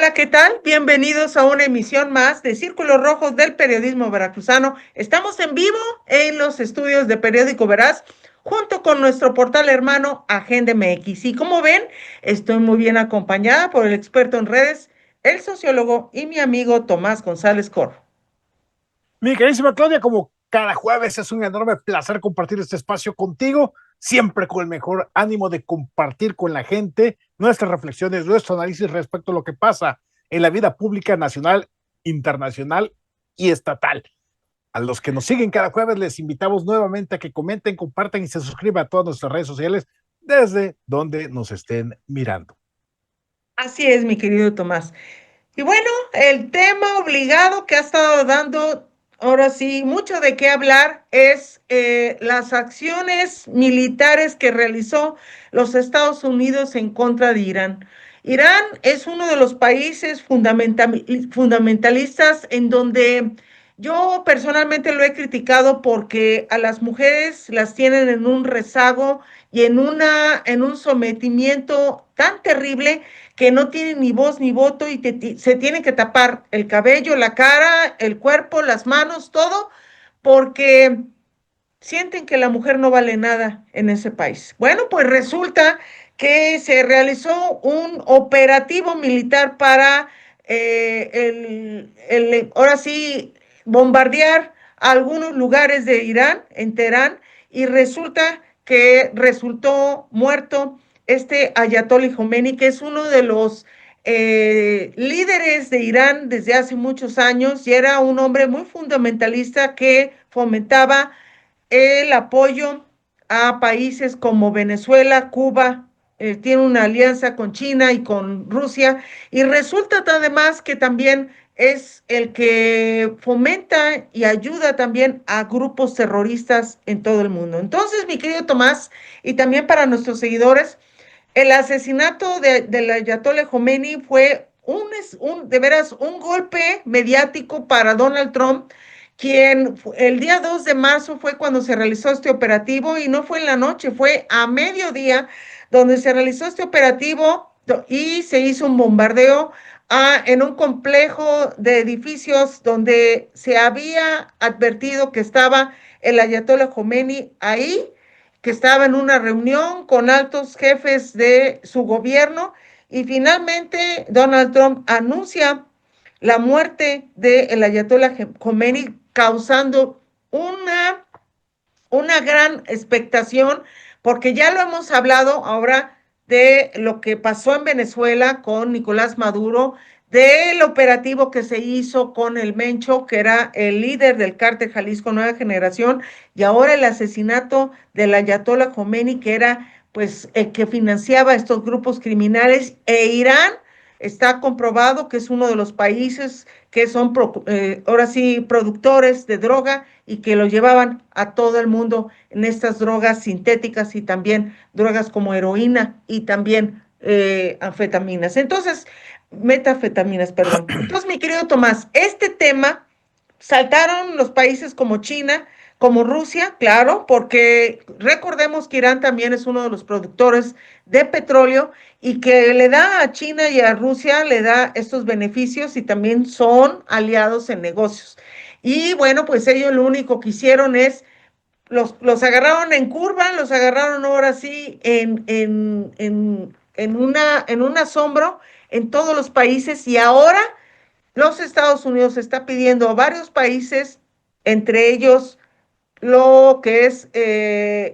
Hola, ¿qué tal? Bienvenidos a una emisión más de Círculos Rojos del Periodismo Veracruzano. Estamos en vivo en los estudios de Periódico Veraz, junto con nuestro portal hermano Agenda MX. Y como ven, estoy muy bien acompañada por el experto en redes, el sociólogo y mi amigo Tomás González Corro. Mi queridísima Claudia, como cada jueves es un enorme placer compartir este espacio contigo, siempre con el mejor ánimo de compartir con la gente nuestras reflexiones, nuestro análisis respecto a lo que pasa en la vida pública nacional, internacional y estatal. A los que nos siguen cada jueves les invitamos nuevamente a que comenten, compartan y se suscriban a todas nuestras redes sociales desde donde nos estén mirando. Así es, mi querido Tomás. Y bueno, el tema obligado que ha estado dando ahora sí mucho de qué hablar es las acciones militares que realizó los Estados Unidos en contra de Irán. Irán es uno de los países fundamentalistas en donde yo personalmente lo he criticado porque a las mujeres las tienen en un rezago y en un sometimiento tan terrible que no tienen ni voz ni voto y se tienen que tapar el cabello, la cara, el cuerpo, las manos, todo, porque sienten que la mujer no vale nada en ese país. Bueno, pues resulta que se realizó un operativo militar para ahora sí, bombardear algunos lugares de Irán, en Teherán, y resulta que resultó muerto este Ayatollah Khomeini, que es uno de los líderes de Irán desde hace muchos años y era un hombre muy fundamentalista que fomentaba el apoyo a países como Venezuela, Cuba, tiene una alianza con China y con Rusia, y resulta además que también es el que fomenta y ayuda también a grupos terroristas en todo el mundo. Entonces, mi querido Tomás, y también para nuestros seguidores, el asesinato del Ayatollah Khomeini fue de veras un golpe mediático para Donald Trump, quien el día 2 de marzo fue cuando se realizó este operativo y no fue en la noche, fue a mediodía donde se realizó este operativo y se hizo un bombardeo en un complejo de edificios donde se había advertido que estaba el Ayatollah Khomeini ahí, que estaba en una reunión con altos jefes de su gobierno y finalmente Donald Trump anuncia la muerte del Ayatollah Khomeini, causando una gran expectación, porque ya lo hemos hablado ahora de lo que pasó en Venezuela con Nicolás Maduro, del operativo que se hizo con el Mencho, que era el líder del cártel Jalisco Nueva Generación, y ahora el asesinato del Ayatollah Khomeini, que era pues el que financiaba estos grupos criminales, e Irán está comprobado que es uno de los países que son ahora sí productores de droga y que lo llevaban a todo el mundo en estas drogas sintéticas y también drogas como heroína y también anfetaminas. Entonces, metafetaminas, perdón. Entonces, mi querido Tomás, este tema saltaron los países como China, como Rusia, claro, porque recordemos que Irán también es uno de los productores de petróleo y que le da a China y a Rusia, le da estos beneficios y también son aliados en negocios. Y bueno, pues ellos lo único que hicieron es, los agarraron en curva, los agarraron ahora sí en un asombro en todos los países y ahora los Estados Unidos está pidiendo a varios países, entre ellos lo que es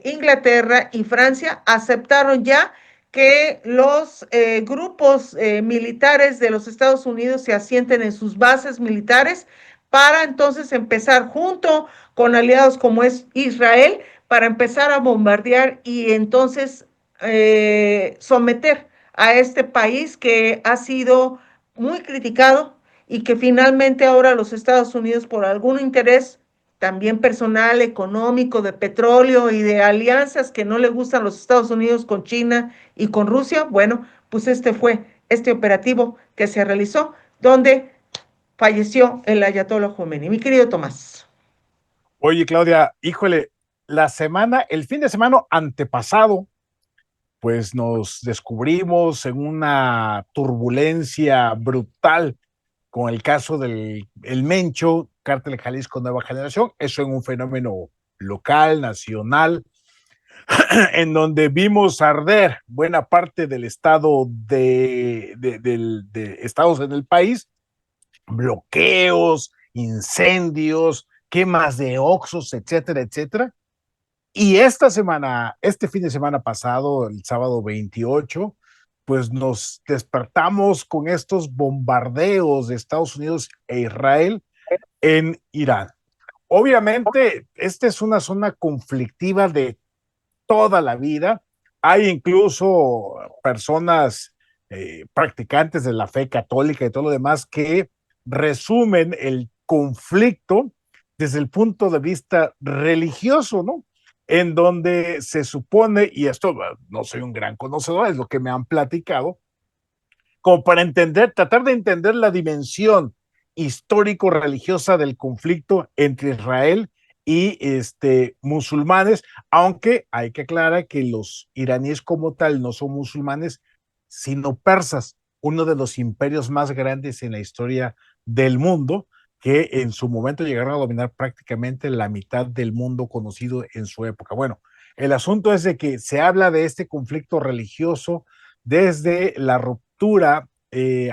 Inglaterra y Francia, aceptaron ya que los grupos militares de los Estados Unidos se asienten en sus bases militares para entonces empezar junto con aliados como es Israel, para empezar a bombardear y entonces someter a este país que ha sido muy criticado y que finalmente ahora los Estados Unidos por algún interés también personal, económico, de petróleo y de alianzas que no le gustan a los Estados Unidos con China y con Rusia, bueno, pues este fue este operativo que se realizó donde falleció el Ayatollah Khomeini. Mi querido Tomás. Oye, Claudia, híjole, el fin de semana antepasado, pues nos descubrimos en una turbulencia brutal con el caso del el Mencho, Cártel Jalisco Nueva Generación, eso en un fenómeno local, nacional, en donde vimos arder buena parte del estado de estados en el país, bloqueos, incendios, quemas de oxos, etcétera, etcétera. Y esta semana, este fin de semana pasado, el sábado 28, pues nos despertamos con estos bombardeos de Estados Unidos e Israel en Irán. Obviamente, esta es una zona conflictiva de toda la vida. Hay incluso personas practicantes de la fe católica y todo lo demás que resumen el conflicto desde el punto de vista religioso, ¿no? En donde se supone, y esto no soy un gran conocedor, es lo que me han platicado, como para entender, tratar de entender la dimensión histórico-religiosa del conflicto entre Israel y musulmanes, aunque hay que aclarar que los iraníes como tal no son musulmanes, sino persas, uno de los imperios más grandes en la historia del mundo, que en su momento llegaron a dominar prácticamente la mitad del mundo conocido en su época. Bueno, el asunto es de que se habla de este conflicto religioso desde la ruptura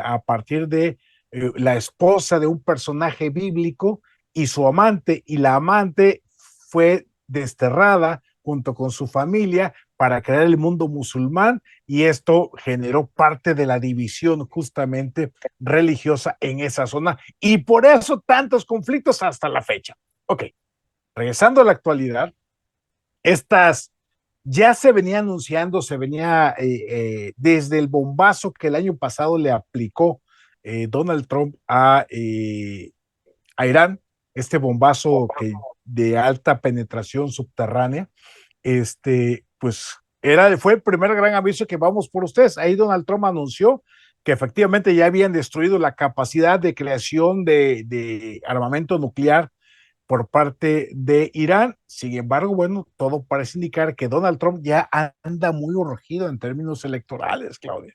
a partir de la esposa de un personaje bíblico y su amante, y la amante fue desterrada junto con su familia para crear el mundo musulmán, y esto generó parte de la división justamente religiosa en esa zona, y por eso tantos conflictos hasta la fecha. Ok, regresando a la actualidad, estas ya se venía anunciando, se venía desde el bombazo que el año pasado le aplicó Donald Trump a Irán, este bombazo que de alta penetración subterránea, pues fue el primer gran aviso que vamos por ustedes. Ahí Donald Trump anunció que efectivamente ya habían destruido la capacidad de creación de armamento nuclear por parte de Irán. Sin embargo, bueno, todo parece indicar que Donald Trump ya anda muy urgido en términos electorales, Claudia.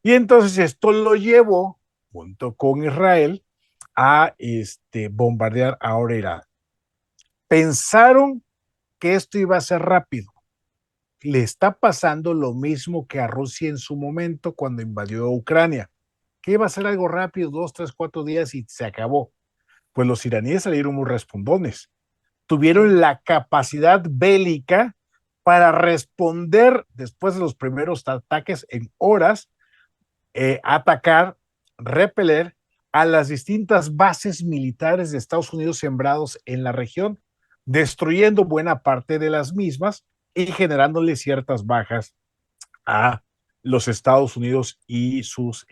Y entonces esto lo llevó, junto con Israel, a bombardear ahora Irán. Pensaron que esto iba a ser rápido. Le está pasando lo mismo que a Rusia en su momento cuando invadió Ucrania, que iba a ser algo rápido, 2, 3, 4 días y se acabó. Pues los iraníes salieron muy respondones, tuvieron la capacidad bélica para responder después de los primeros ataques en horas, atacar, repeler a las distintas bases militares de Estados Unidos sembrados en la región, destruyendo buena parte de las mismas y generándole ciertas bajas a los Estados Unidos y sus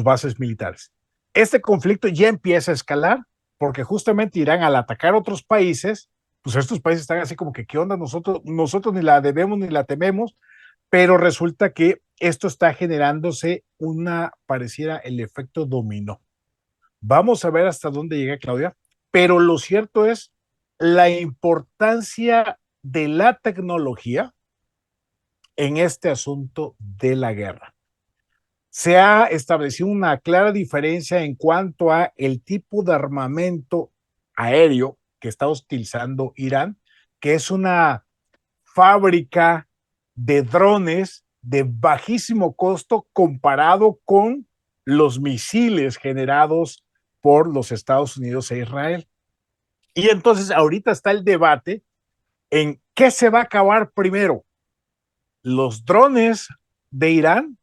bases militares. Este conflicto ya empieza a escalar porque justamente Irán, al atacar otros países, pues estos países están así como que, ¿qué onda? Nosotros ni la debemos ni la tememos, pero resulta que esto está generándose pareciera el efecto dominó. Vamos a ver hasta dónde llega, Claudia, pero lo cierto es la importancia de la tecnología en este asunto de la guerra. Se ha establecido una clara diferencia en cuanto a el tipo de armamento aéreo que está utilizando Irán, que es una fábrica de drones de bajísimo costo comparado con los misiles generados por los Estados Unidos e Israel. Y entonces ahorita está el debate en qué se va a acabar primero, los drones de Irán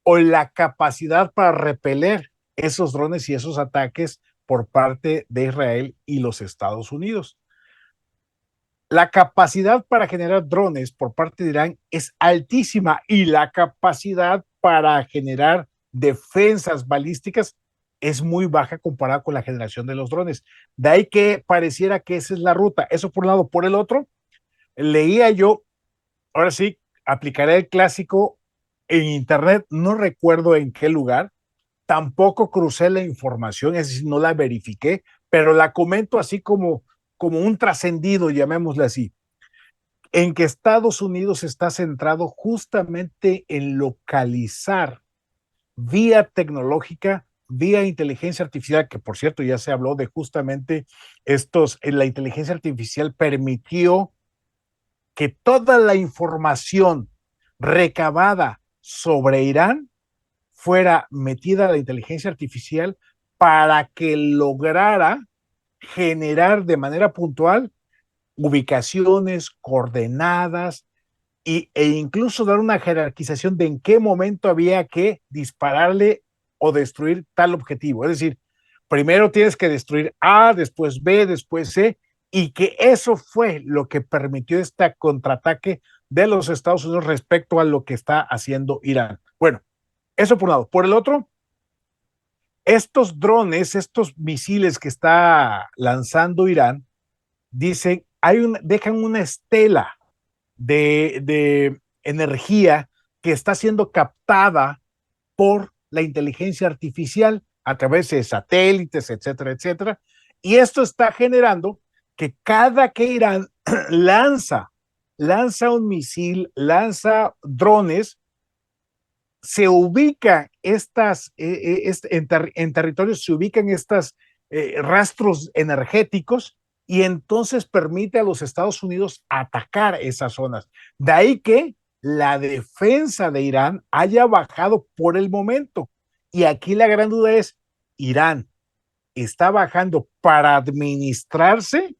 o la capacidad para repeler esos drones y esos ataques por parte de Israel y los Estados Unidos. La capacidad para generar drones por parte de Irán es altísima y la capacidad para generar defensas balísticas es muy baja comparada con la generación de los drones. De ahí que pareciera que esa es la ruta. Eso por un lado. Por el otro, leía yo, ahora sí, aplicaré el clásico en internet, no recuerdo en qué lugar, tampoco crucé la información, es decir, no la verifiqué, pero la comento así como un trascendido, llamémosle así. en que Estados Unidos está centrado justamente en localizar vía tecnológica, vía inteligencia artificial, que por cierto ya se habló de justamente la inteligencia artificial permitió que toda la información recabada sobre Irán fuera metida a la inteligencia artificial para que lograra generar de manera puntual ubicaciones, coordenadas e incluso dar una jerarquización de en qué momento había que dispararle o destruir tal objetivo. Es decir, primero tienes que destruir A, después B, después C, y que eso fue lo que permitió este contraataque de los Estados Unidos respecto a lo que está haciendo Irán. Bueno, eso por un lado. Por el otro, estos drones, estos misiles que está lanzando Irán, dicen, dejan una estela de energía que está siendo captada por la inteligencia artificial a través de satélites, etcétera, etcétera. Y esto está generando que cada que Irán lanza un misil, lanza drones, se ubica en territorios, se ubican estas rastros energéticos y entonces permite a los Estados Unidos atacar esas zonas. De ahí que la defensa de Irán haya bajado por el momento. Y aquí la gran duda es, ¿Irán está bajando para administrarse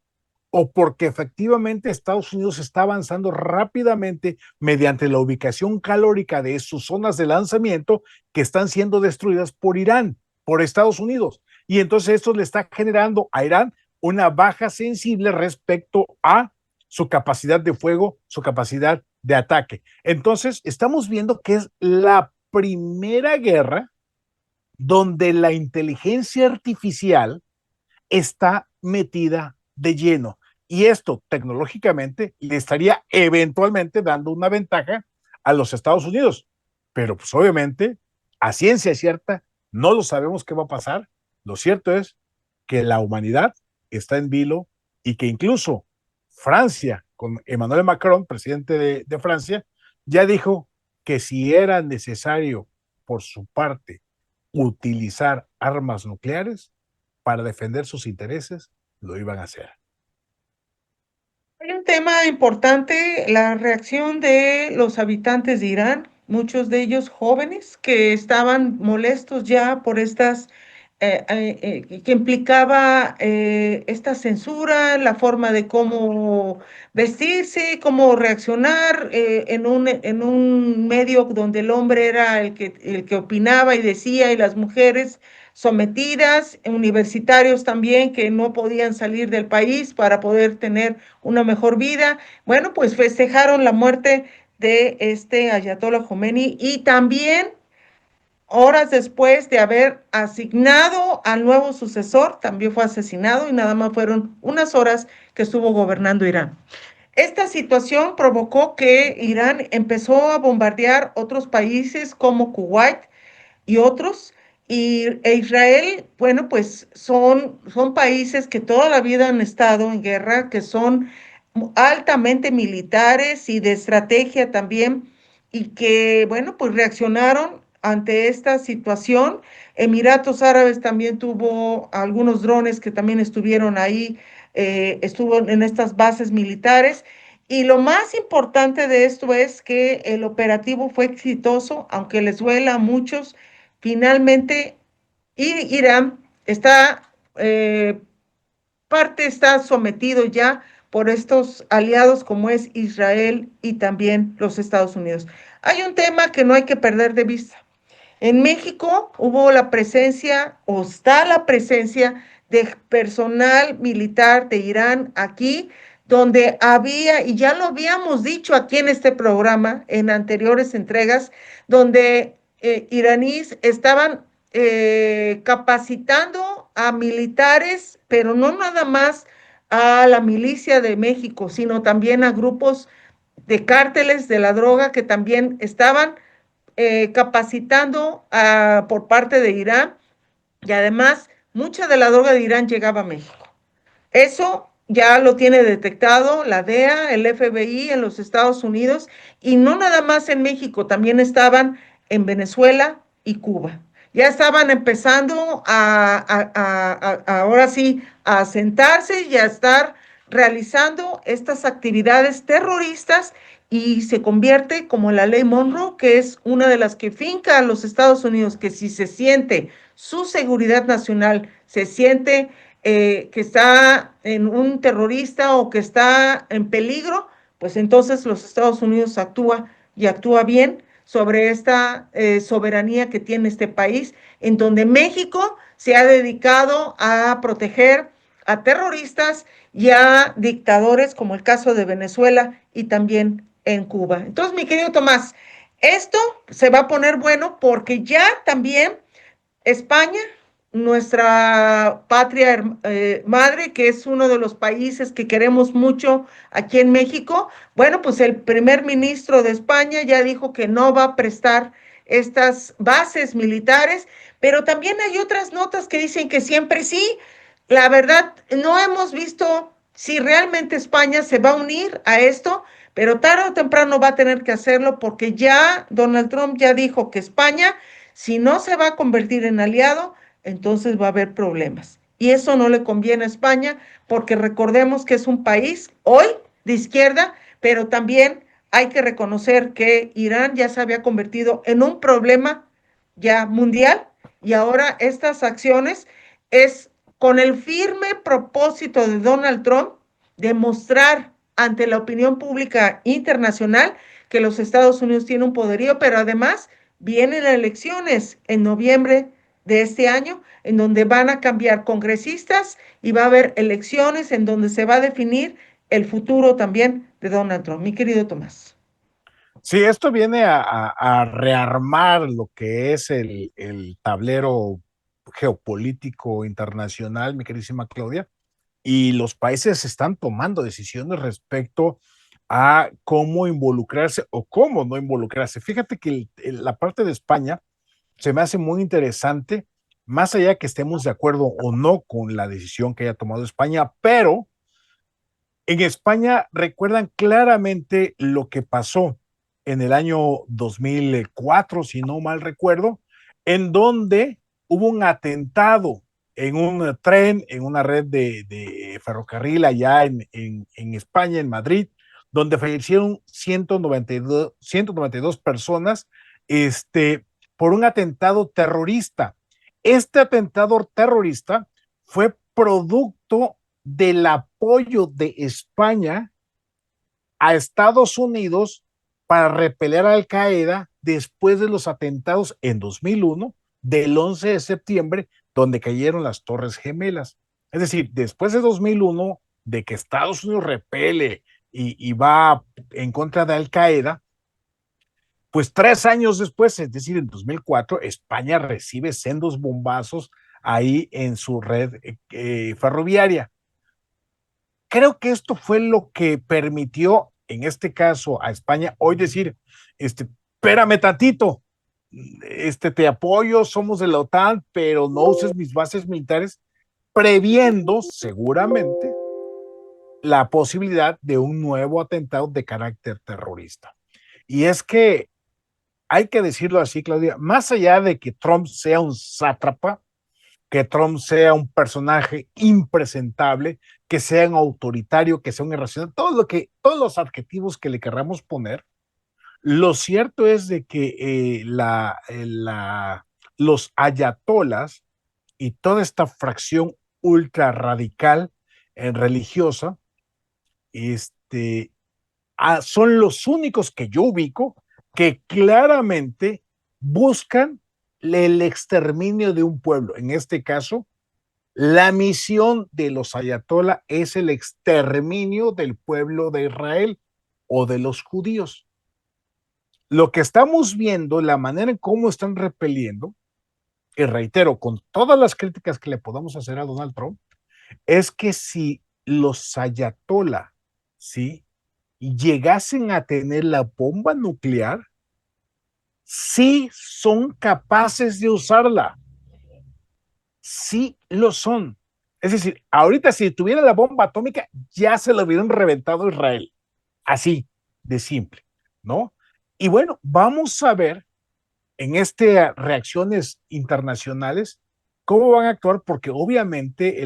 o porque efectivamente Estados Unidos está avanzando rápidamente mediante la ubicación calórica de sus zonas de lanzamiento que están siendo destruidas por Irán, por Estados Unidos? Y entonces esto le está generando a Irán una baja sensible respecto a su capacidad de fuego, su capacidad de ataque. Entonces, estamos viendo que es la primera guerra donde la inteligencia artificial está metida de lleno. Y esto tecnológicamente le estaría eventualmente dando una ventaja a los Estados Unidos. Pero pues obviamente, a ciencia cierta, no lo sabemos qué va a pasar. Lo cierto es que la humanidad está en vilo y que incluso Francia, con Emmanuel Macron, presidente de Francia, ya dijo que si era necesario por su parte utilizar armas nucleares, para defender sus intereses, lo iban a hacer. Hay un tema importante, la reacción de los habitantes de Irán, muchos de ellos jóvenes que estaban molestos ya por estas, que implicaba esta censura, la forma de cómo vestirse, cómo reaccionar en un medio donde el hombre era el que opinaba y decía y las mujeres sometidas, universitarios también que no podían salir del país para poder tener una mejor vida. Bueno, pues festejaron la muerte de este Ayatollah Khomeini y también horas después de haber asignado al nuevo sucesor, también fue asesinado y nada más fueron unas horas que estuvo gobernando Irán. Esta situación provocó que Irán empezó a bombardear otros países como Kuwait y otros. Israel, bueno, pues son países que toda la vida han estado en guerra, que son altamente militares y de estrategia también, y que, bueno, pues reaccionaron ante esta situación. Emiratos Árabes también tuvo algunos drones que también estuvieron ahí, estuvo en estas bases militares. Y lo más importante de esto es que el operativo fue exitoso, aunque les duela a muchos. Finalmente, Irán está, parte está sometido ya por estos aliados como es Israel y también los Estados Unidos. Hay un tema que no hay que perder de vista. En México hubo la presencia, o está la presencia, de personal militar de Irán aquí, donde había, y ya lo habíamos dicho aquí en este programa, en anteriores entregas, donde iraníes estaban capacitando a militares, pero no nada más a la milicia de México, sino también a grupos de cárteles de la droga que también estaban capacitando por parte de Irán y además mucha de la droga de Irán llegaba a México. Eso ya lo tiene detectado la DEA, el FBI en los Estados Unidos, y no nada más en México, también estaban en Venezuela y Cuba. Ya estaban empezando ahora sí, a sentarse y a estar realizando estas actividades terroristas, y se convierte como la ley Monroe, que es una de las que finca a los Estados Unidos, que si se siente su seguridad nacional, se siente que está en un terrorista o que está en peligro, pues entonces los Estados Unidos actúa y actúa bien sobre esta soberanía que tiene este país, en donde México se ha dedicado a proteger a terroristas y a dictadores, como el caso de Venezuela y también en Cuba. Entonces, mi querido Tomás, esto se va a poner bueno porque ya también España, nuestra patria madre, que es uno de los países que queremos mucho aquí en México, bueno, pues el primer ministro de España ya dijo que no va a prestar estas bases militares, pero también hay otras notas que dicen que siempre sí. La verdad, no hemos visto si realmente España se va a unir a esto, pero tarde o temprano va a tener que hacerlo porque ya Donald Trump ya dijo que España, si no se va a convertir en aliado, entonces va a haber problemas. Y eso no le conviene a España porque recordemos que es un país hoy de izquierda, pero también hay que reconocer que Irán ya se había convertido en un problema ya mundial, y ahora estas acciones es con el firme propósito de Donald Trump de mostrar ante la opinión pública internacional que los Estados Unidos tienen un poderío, pero además vienen las elecciones en noviembre de este año, en donde van a cambiar congresistas y va a haber elecciones en donde se va a definir el futuro también de Donald Trump. Mi querido Tomás. Sí, esto viene a rearmar lo que es el tablero geopolítico internacional, mi queridísima Claudia, y los países están tomando decisiones respecto a cómo involucrarse o cómo no involucrarse. Fíjate que la parte de España se me hace muy interesante, más allá de que estemos de acuerdo o no con la decisión que haya tomado España, pero en España recuerdan claramente lo que pasó en el año 2004, si no mal recuerdo, en donde hubo un atentado en un tren, en una red de ferrocarril allá en España, en Madrid, donde fallecieron 192 personas por un atentado terrorista. Este atentado terrorista fue producto del apoyo de España a Estados Unidos para repeler a Al Qaeda después de los atentados en 2001 del 11 de septiembre, donde cayeron las Torres Gemelas. Es decir, después de 2001, de que Estados Unidos repele y va en contra de Al Qaeda, pues 3 años después, es decir, en 2004, España recibe sendos bombazos ahí en su red ferroviaria. Creo que esto fue lo que permitió, en este caso, a España hoy decir, espérame tantito, te apoyo, somos de la OTAN, pero no uses mis bases militares, previendo seguramente la posibilidad de un nuevo atentado de carácter terrorista. Y es que hay que decirlo así, Claudia, más allá de que Trump sea un sátrapa, que Trump sea un personaje impresentable, que sea un autoritario, que sea un irracional, todos los adjetivos que le querramos poner, lo cierto es de que los ayatolas y toda esta fracción ultra radical religiosa, son los únicos que yo ubico que claramente buscan el exterminio de un pueblo. En este caso, la misión de los ayatolá es el exterminio del pueblo de Israel o de los judíos. Lo que estamos viendo, la manera en cómo están repeliendo, y reitero, con todas las críticas que le podamos hacer a Donald Trump, es que si los ayatolá, ¿sí?, llegasen a tener la bomba nuclear, sí son capaces de usarla. Sí lo son. Es decir, ahorita si tuviera la bomba atómica, ya se lo hubieran reventado a Israel. Así de simple, ¿no? Y bueno, vamos a ver en estas reacciones internacionales cómo van a actuar, porque obviamente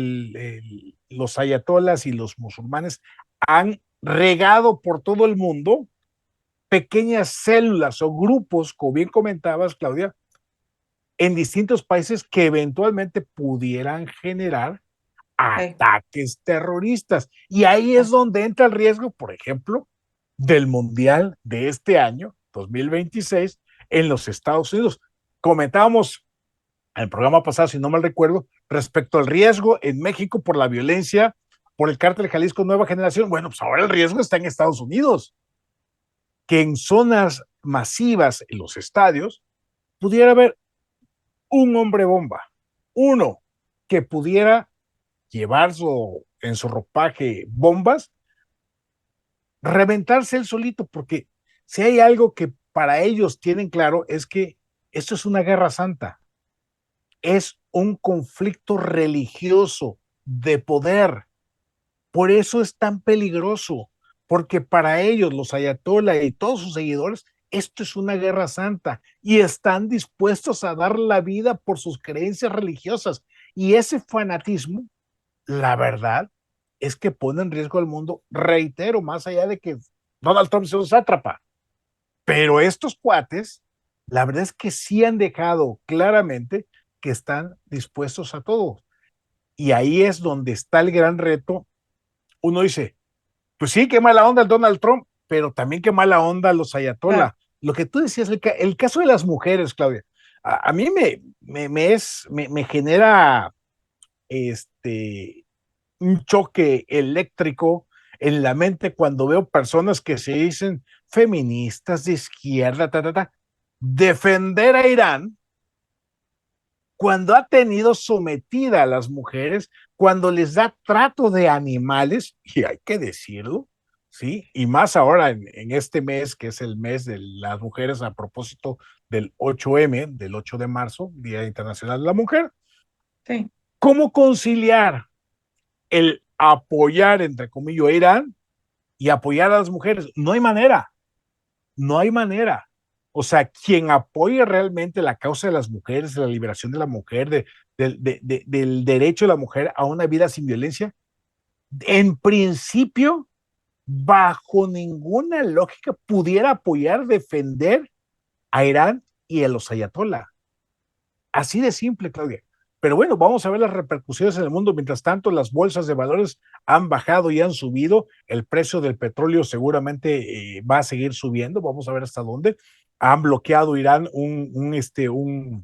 los ayatolas y los musulmanes han regado por todo el mundo pequeñas células o grupos, como bien comentabas, Claudia, en distintos países que eventualmente pudieran generar Sí, ataques terroristas. Y ahí es donde entra el riesgo, por ejemplo, del Mundial de este año, 2026, en los Estados Unidos. Comentábamos en el programa pasado, si no mal recuerdo, respecto al riesgo en México por la violencia, por el cártel Jalisco Nueva Generación. Bueno, pues ahora el riesgo está en Estados Unidos, que en zonas masivas, en los estadios, pudiera haber un hombre bomba, uno que pudiera llevar en su ropaje bombas, reventarse él solito, porque si hay algo que para ellos tienen claro es que esto es una guerra santa, es un conflicto religioso de poder. Por eso es tan peligroso, porque para ellos, los ayatollah y todos sus seguidores, esto es una guerra santa y están dispuestos a dar la vida por sus creencias religiosas. Y ese fanatismo, la verdad, es que pone en riesgo al mundo, reitero, más allá de que Donald Trump sea un sátrapa. Pero estos cuates, la verdad es que sí han dejado claramente que están dispuestos a todo. Y ahí es donde está el gran reto. Uno dice, pues sí, qué mala onda el Donald Trump, pero también qué mala onda los claro. ayatollah. Lo que tú decías, el caso de las mujeres, Claudia, a mí me genera un choque eléctrico en la mente cuando veo personas que se dicen feministas de izquierda, defender a Irán cuando ha tenido sometida a las mujeres, cuando les da trato de animales, y hay que decirlo, ¿sí? Y más ahora en este mes, que es el mes de las mujeres a propósito del 8M, del 8 de marzo, Día Internacional de la Mujer. Sí, ¿Cómo conciliar el apoyar, entre comillas, a Irán y apoyar a las mujeres? No hay manera, no hay manera. O sea, quien apoye realmente la causa de las mujeres, de la liberación de la mujer, del derecho de la mujer a una vida sin violencia, en principio, bajo ninguna lógica, pudiera apoyar, defender a Irán y a los ayatollah. Así de simple, Claudia. Pero bueno, vamos a ver las repercusiones en el mundo. Mientras tanto, las bolsas de valores han bajado y han subido. El precio del petróleo seguramente va a seguir subiendo. Vamos a ver hasta dónde. Han bloqueado Irán un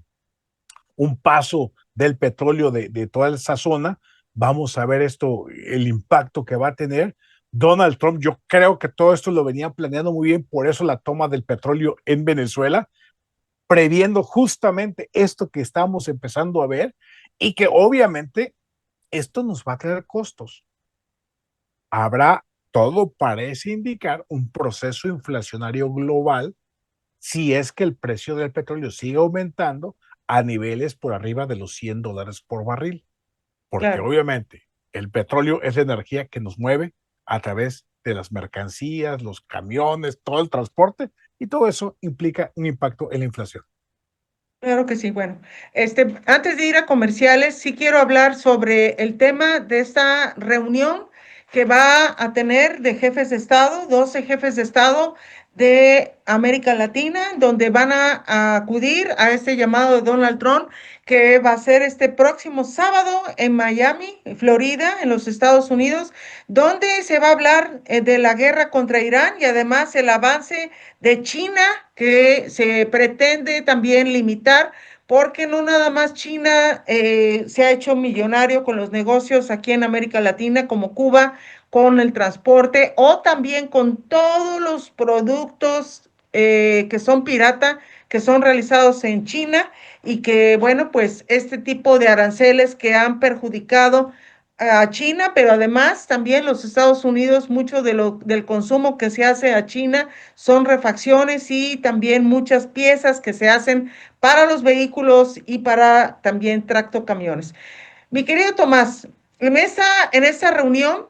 paso del petróleo de toda esa zona. Vamos a ver esto, el impacto que va a tener. Donald Trump, yo creo que todo esto lo venía planeando muy bien, por eso la toma del petróleo en Venezuela, previendo justamente esto que estamos empezando a ver y que obviamente esto nos va a traer costos. Habrá, todo parece indicar, un proceso inflacionario global si es que el precio del petróleo sigue aumentando a niveles por arriba de los $100 por barril, porque claro. obviamente el petróleo es la energía que nos mueve a través de las mercancías, los camiones, todo el transporte, y todo eso implica un impacto en la inflación. Claro que sí. Bueno, antes de ir a comerciales, sí quiero hablar sobre el tema de esta reunión que va a tener de jefes de Estado, 12 jefes de Estado de América Latina, donde van a acudir a este llamado de Donald Trump, que va a ser este próximo sábado en Miami, Florida, en los Estados Unidos, donde se va a hablar de la guerra contra Irán y además el avance de China que se pretende también limitar, porque no nada más China se ha hecho millonario con los negocios aquí en América Latina, como Cuba, con el transporte o también con todos los productos que son pirata, que son realizados en China y que, bueno, pues este tipo de aranceles que han perjudicado a China, pero además también los Estados Unidos, mucho del consumo que se hace a China son refacciones y también muchas piezas que se hacen para los vehículos y para también tractocamiones. Mi querido Tomás, En esta reunión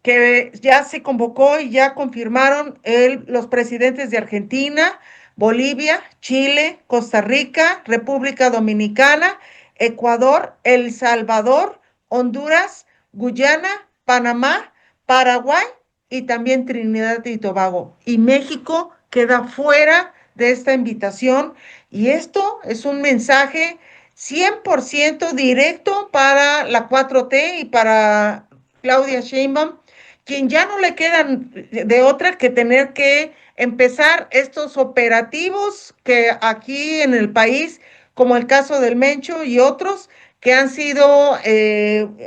que ya se convocó y ya confirmaron los presidentes de Argentina, Bolivia, Chile, Costa Rica, República Dominicana, Ecuador, El Salvador, Honduras, Guyana, Panamá, Paraguay y también Trinidad y Tobago. Y México queda fuera de esta invitación y esto es un mensaje 100% directo para la 4T y para Claudia Sheinbaum, quien ya no le quedan de otra que tener que empezar estos operativos que aquí en el país, como el caso del Mencho y otros, que han sido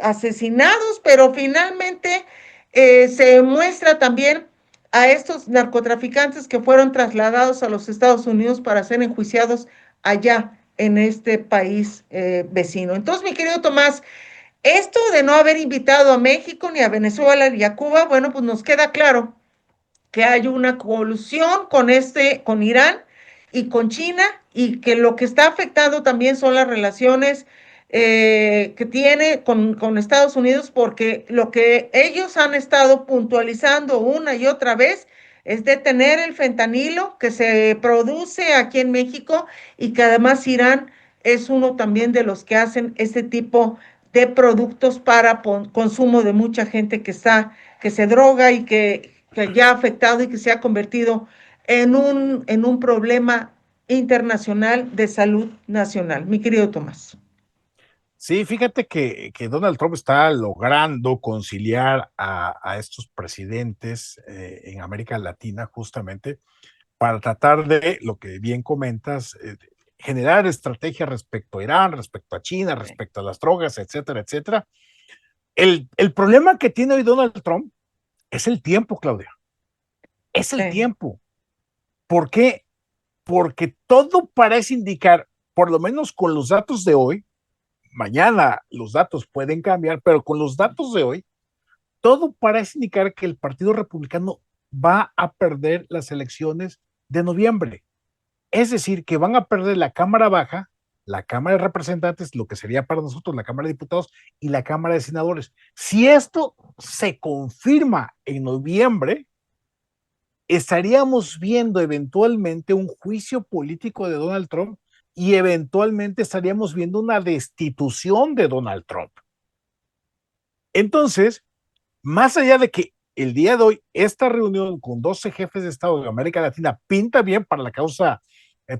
asesinados, pero finalmente se muestra también a estos narcotraficantes que fueron trasladados a los Estados Unidos para ser enjuiciados allá en este país vecino. Entonces, mi querido Tomás, esto de no haber invitado a México, ni a Venezuela, ni a Cuba, bueno, pues nos queda claro que hay una colusión con Irán y con China, y que lo que está afectando también son las relaciones que tiene con Estados Unidos, porque lo que ellos han estado puntualizando una y otra vez es detener el fentanilo que se produce aquí en México, y que además Irán es uno también de los que hacen este tipo de productos para consumo de mucha gente que se droga y que ya ha afectado y que se ha convertido en un problema internacional de salud nacional. Mi querido Tomás. Sí, fíjate que Donald Trump está logrando conciliar a estos presidentes en América Latina justamente para tratar de, lo que bien comentas, generar estrategias respecto a Irán, respecto a China, Sí, respecto a las drogas, etcétera, etcétera. El problema que tiene hoy Donald Trump es el tiempo, Claudia. Es el sí, tiempo. ¿Por qué? Porque todo parece indicar, por lo menos con los datos de hoy, mañana los datos pueden cambiar, pero con los datos de hoy, todo parece indicar que el Partido Republicano va a perder las elecciones de noviembre. Es decir, que van a perder la Cámara Baja, la Cámara de Representantes, lo que sería para nosotros la Cámara de Diputados y la Cámara de Senadores. Si esto se confirma en noviembre, estaríamos viendo eventualmente un juicio político de Donald Trump y eventualmente estaríamos viendo una destitución de Donald Trump. Entonces, más allá de que el día de hoy esta reunión con 12 jefes de Estado de América Latina pinta bien para la causa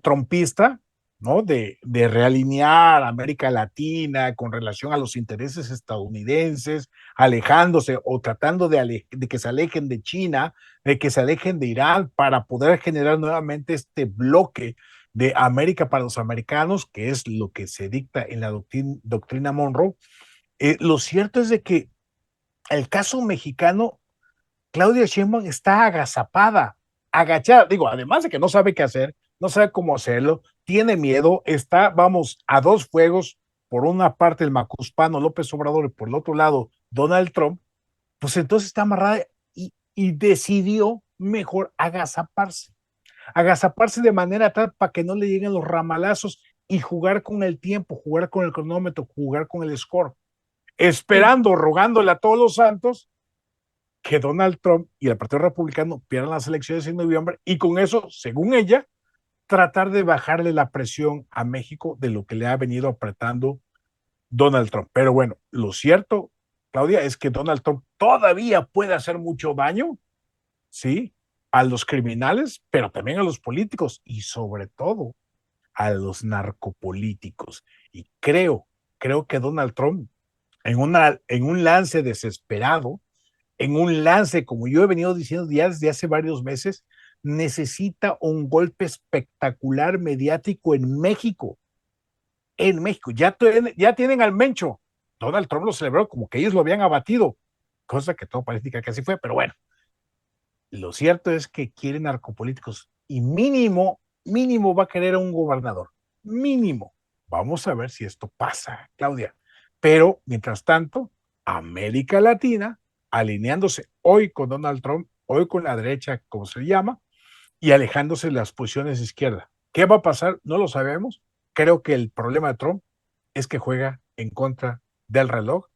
trumpista, ¿no? De realinear América Latina con relación a los intereses estadounidenses, alejándose o tratando de que se alejen de China, de que se alejen de Irán para poder generar nuevamente este bloque de América para los americanos, que es lo que se dicta en la doctrina Monroe. Lo cierto es de que el caso mexicano, Claudia Sheinbaum está agazapada, agachada, digo, además de que no sabe qué hacer, no sabe cómo hacerlo, tiene miedo, está, vamos, a dos fuegos, por una parte el macuspano López Obrador y por el otro lado Donald Trump, pues entonces está amarrada y decidió mejor agazaparse de manera tal para que no le lleguen los ramalazos y jugar con el tiempo, jugar con el cronómetro, jugar con el score, sí. esperando, rogándole a todos los santos que Donald Trump y el Partido Republicano pierdan las elecciones en noviembre y con eso, según ella, tratar de bajarle la presión a México de lo que le ha venido apretando Donald Trump. Pero bueno, lo cierto, Claudia, es que Donald Trump todavía puede hacer mucho daño, ¿sí? A los criminales, pero también a los políticos y sobre todo a los narcopolíticos. Y creo que Donald Trump, en un lance desesperado, en un lance, como yo he venido diciendo ya desde hace varios meses, necesita un golpe espectacular mediático en México. En México, ya tienen al Mencho. Donald Trump lo celebró como que ellos lo habían abatido, cosa que todo parece que así fue, pero bueno, lo cierto es que quieren narcopolíticos y mínimo va a querer a un gobernador. Mínimo. Vamos a ver si esto pasa, Claudia. Pero, mientras tanto, América Latina, alineándose hoy con Donald Trump, hoy con la derecha, como se llama, y alejándose de las posiciones de izquierda. ¿Qué va a pasar? No lo sabemos. Creo que el problema de Trump es que juega en contra del reloj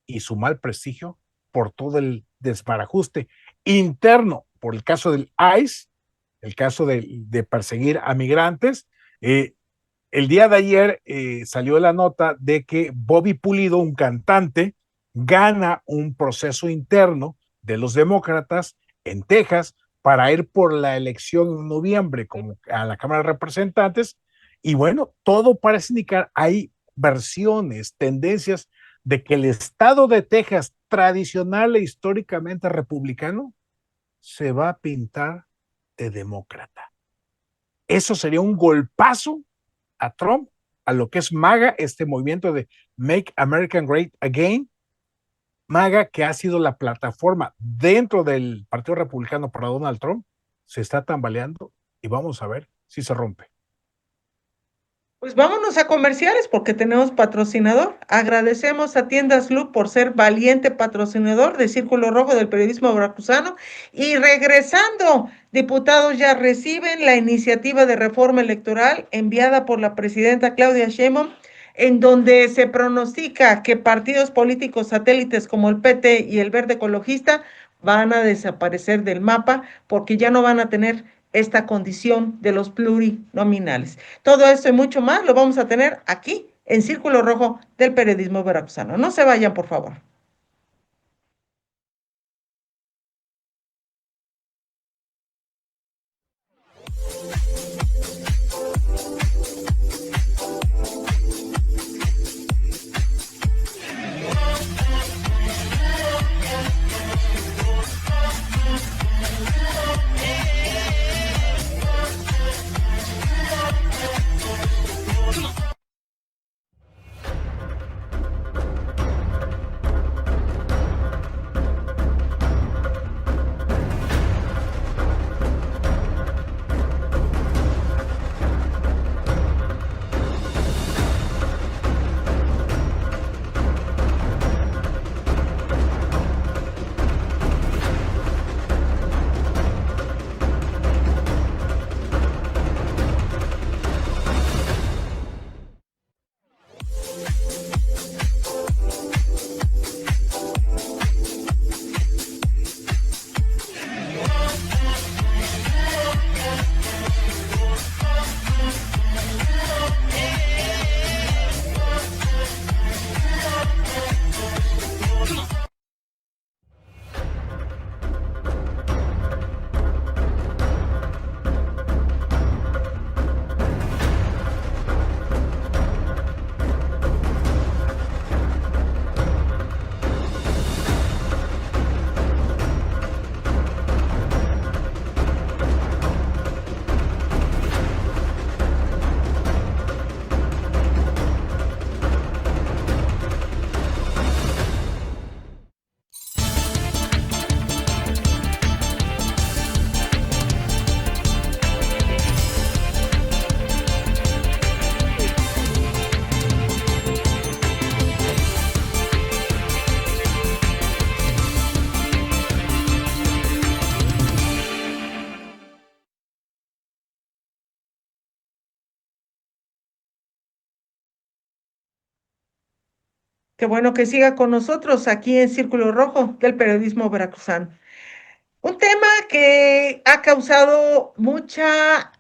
y su mal prestigio por todo el desbarajuste interno, por el caso del ICE, el caso de perseguir a migrantes. El día de ayer salió la nota de que Bobby Pulido, un cantante, gana un proceso interno de los demócratas en Texas para ir por la elección en noviembre como a la Cámara de Representantes. Y bueno, todo parece indicar, hay versiones, tendencias de que el estado de Texas, tradicional e históricamente republicano, se va a pintar de demócrata. Eso sería un golpazo a Trump, a lo que es MAGA, este movimiento de Make America Great Again, MAGA, que ha sido la plataforma dentro del Partido Republicano para Donald Trump, se está tambaleando y vamos a ver si se rompe. Pues vámonos a comerciales porque tenemos patrocinador. Agradecemos a Tiendas Lu por ser valiente patrocinador de Círculo Rojo del periodismo veracruzano. Y regresando, diputados ya reciben la iniciativa de reforma electoral enviada por la presidenta Claudia Sheinbaum, en donde se pronostica que partidos políticos satélites como el PT y el Verde Ecologista van a desaparecer del mapa porque ya no van a tener esta condición de los plurinominales. Todo esto y mucho más lo vamos a tener aquí en Círculo Rojo del periodismo veracruzano. No se vayan, por favor. Qué bueno que siga con nosotros aquí en Círculo Rojo del periodismo veracruzano. Un tema que ha causado mucha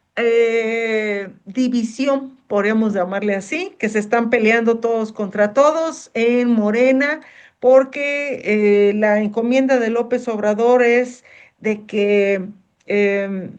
división, podríamos llamarle así, que se están peleando todos contra todos en Morena, porque la encomienda de López Obrador es de que eh,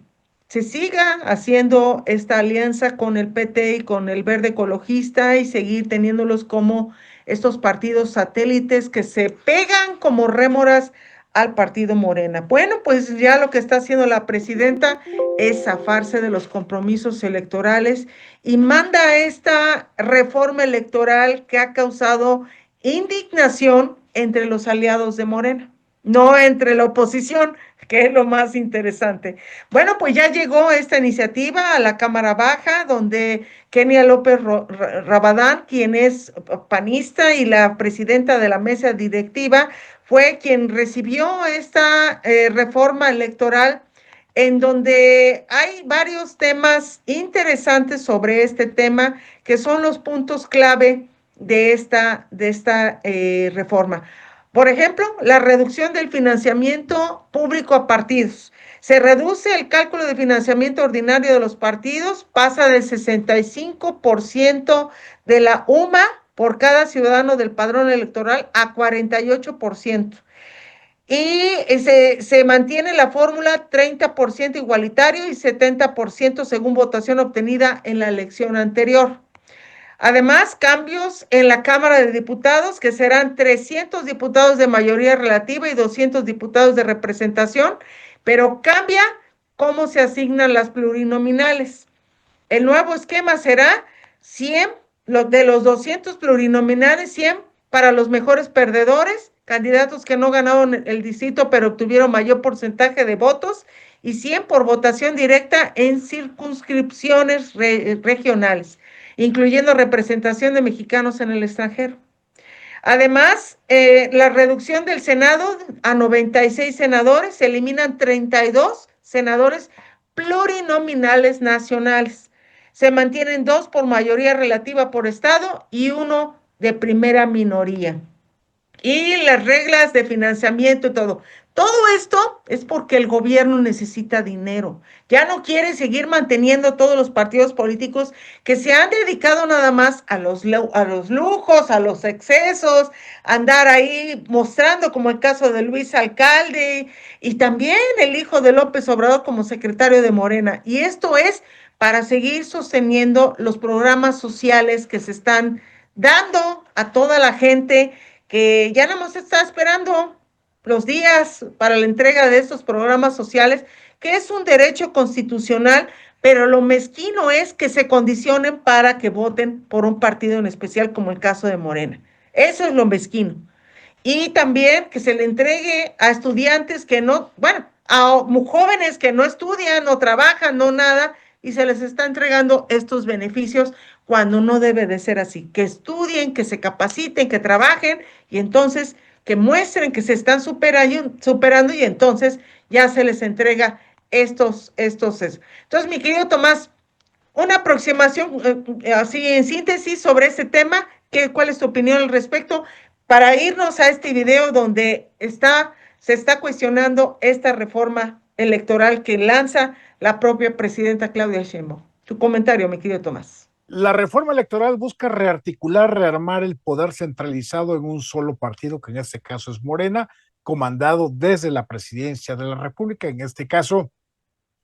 se siga haciendo esta alianza con el PT y con el Verde Ecologista y seguir teniéndolos como estos partidos satélites que se pegan como rémoras al partido Morena. Bueno, pues ya lo que está haciendo la presidenta es zafarse de los compromisos electorales y manda esta reforma electoral que ha causado indignación entre los aliados de Morena, no entre la oposición, que es lo más interesante. Bueno, pues ya llegó esta iniciativa a la Cámara Baja, donde Kenia López Rabadán, quien es panista y la presidenta de la mesa directiva, fue quien recibió esta reforma electoral en donde hay varios temas interesantes sobre este tema, que son los puntos clave de esta reforma. Por ejemplo, la reducción del financiamiento público a partidos. Se reduce el cálculo de financiamiento ordinario de los partidos, pasa del 65% de la UMA por cada ciudadano del padrón electoral a 48%. Y se mantiene la fórmula 30% igualitario y 70% según votación obtenida en la elección anterior. Además, cambios en la Cámara de Diputados, que serán 300 diputados de mayoría relativa y 200 diputados de representación, pero cambia cómo se asignan las plurinominales. El nuevo esquema será 100, de los 200 plurinominales, 100 para los mejores perdedores, candidatos que no ganaron el distrito pero obtuvieron mayor porcentaje de votos, y 100 por votación directa en circunscripciones regionales, incluyendo representación de mexicanos en el extranjero. Además, la reducción del Senado a 96 senadores, se eliminan 32 senadores plurinominales nacionales. Se mantienen 2 por mayoría relativa por estado y 1 de primera minoría. Y las reglas de financiamiento y todo. Todo esto es porque el gobierno necesita dinero. Ya no quiere seguir manteniendo todos los partidos políticos que se han dedicado nada más a los lujos, a los excesos, a andar ahí mostrando, como el caso de Luis Alcalde y también el hijo de López Obrador como secretario de Morena. Y esto es para seguir sosteniendo los programas sociales que se están dando a toda la gente que ya nada más está esperando los días para la entrega de estos programas sociales, que es un derecho constitucional, pero lo mezquino es que se condicionen para que voten por un partido en especial, como el caso de Morena. Eso es lo mezquino. Y también que se le entregue a estudiantes que no, bueno, a jóvenes que no estudian, no trabajan, no nada, y se les está entregando estos beneficios cuando no debe de ser así. Que estudien, que se capaciten, que trabajen y entonces que muestren que se están superando y entonces ya se les entrega estos. Entonces, mi querido Tomás, una aproximación así en síntesis sobre este tema. ¿Cuál es tu opinión al respecto? Para irnos a este video donde se está cuestionando esta reforma electoral que lanza la propia presidenta Claudia Sheinbaum. Tu comentario, mi querido Tomás. La reforma electoral busca rearticular, rearmar el poder centralizado en un solo partido, que en este caso es Morena, comandado desde la presidencia de la República, en este caso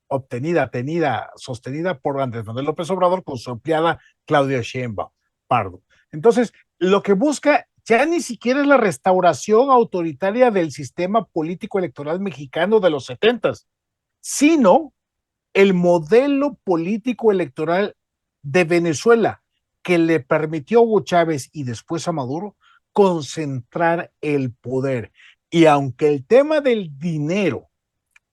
sostenida por Andrés Manuel López Obrador con su empleada Claudia Sheinbaum Pardo. Entonces, lo que busca ya ni siquiera es la restauración autoritaria del sistema político electoral mexicano de los 70s, sino el modelo político electoral de Venezuela, que le permitió a Hugo Chávez y después a Maduro concentrar el poder. Y aunque el tema del dinero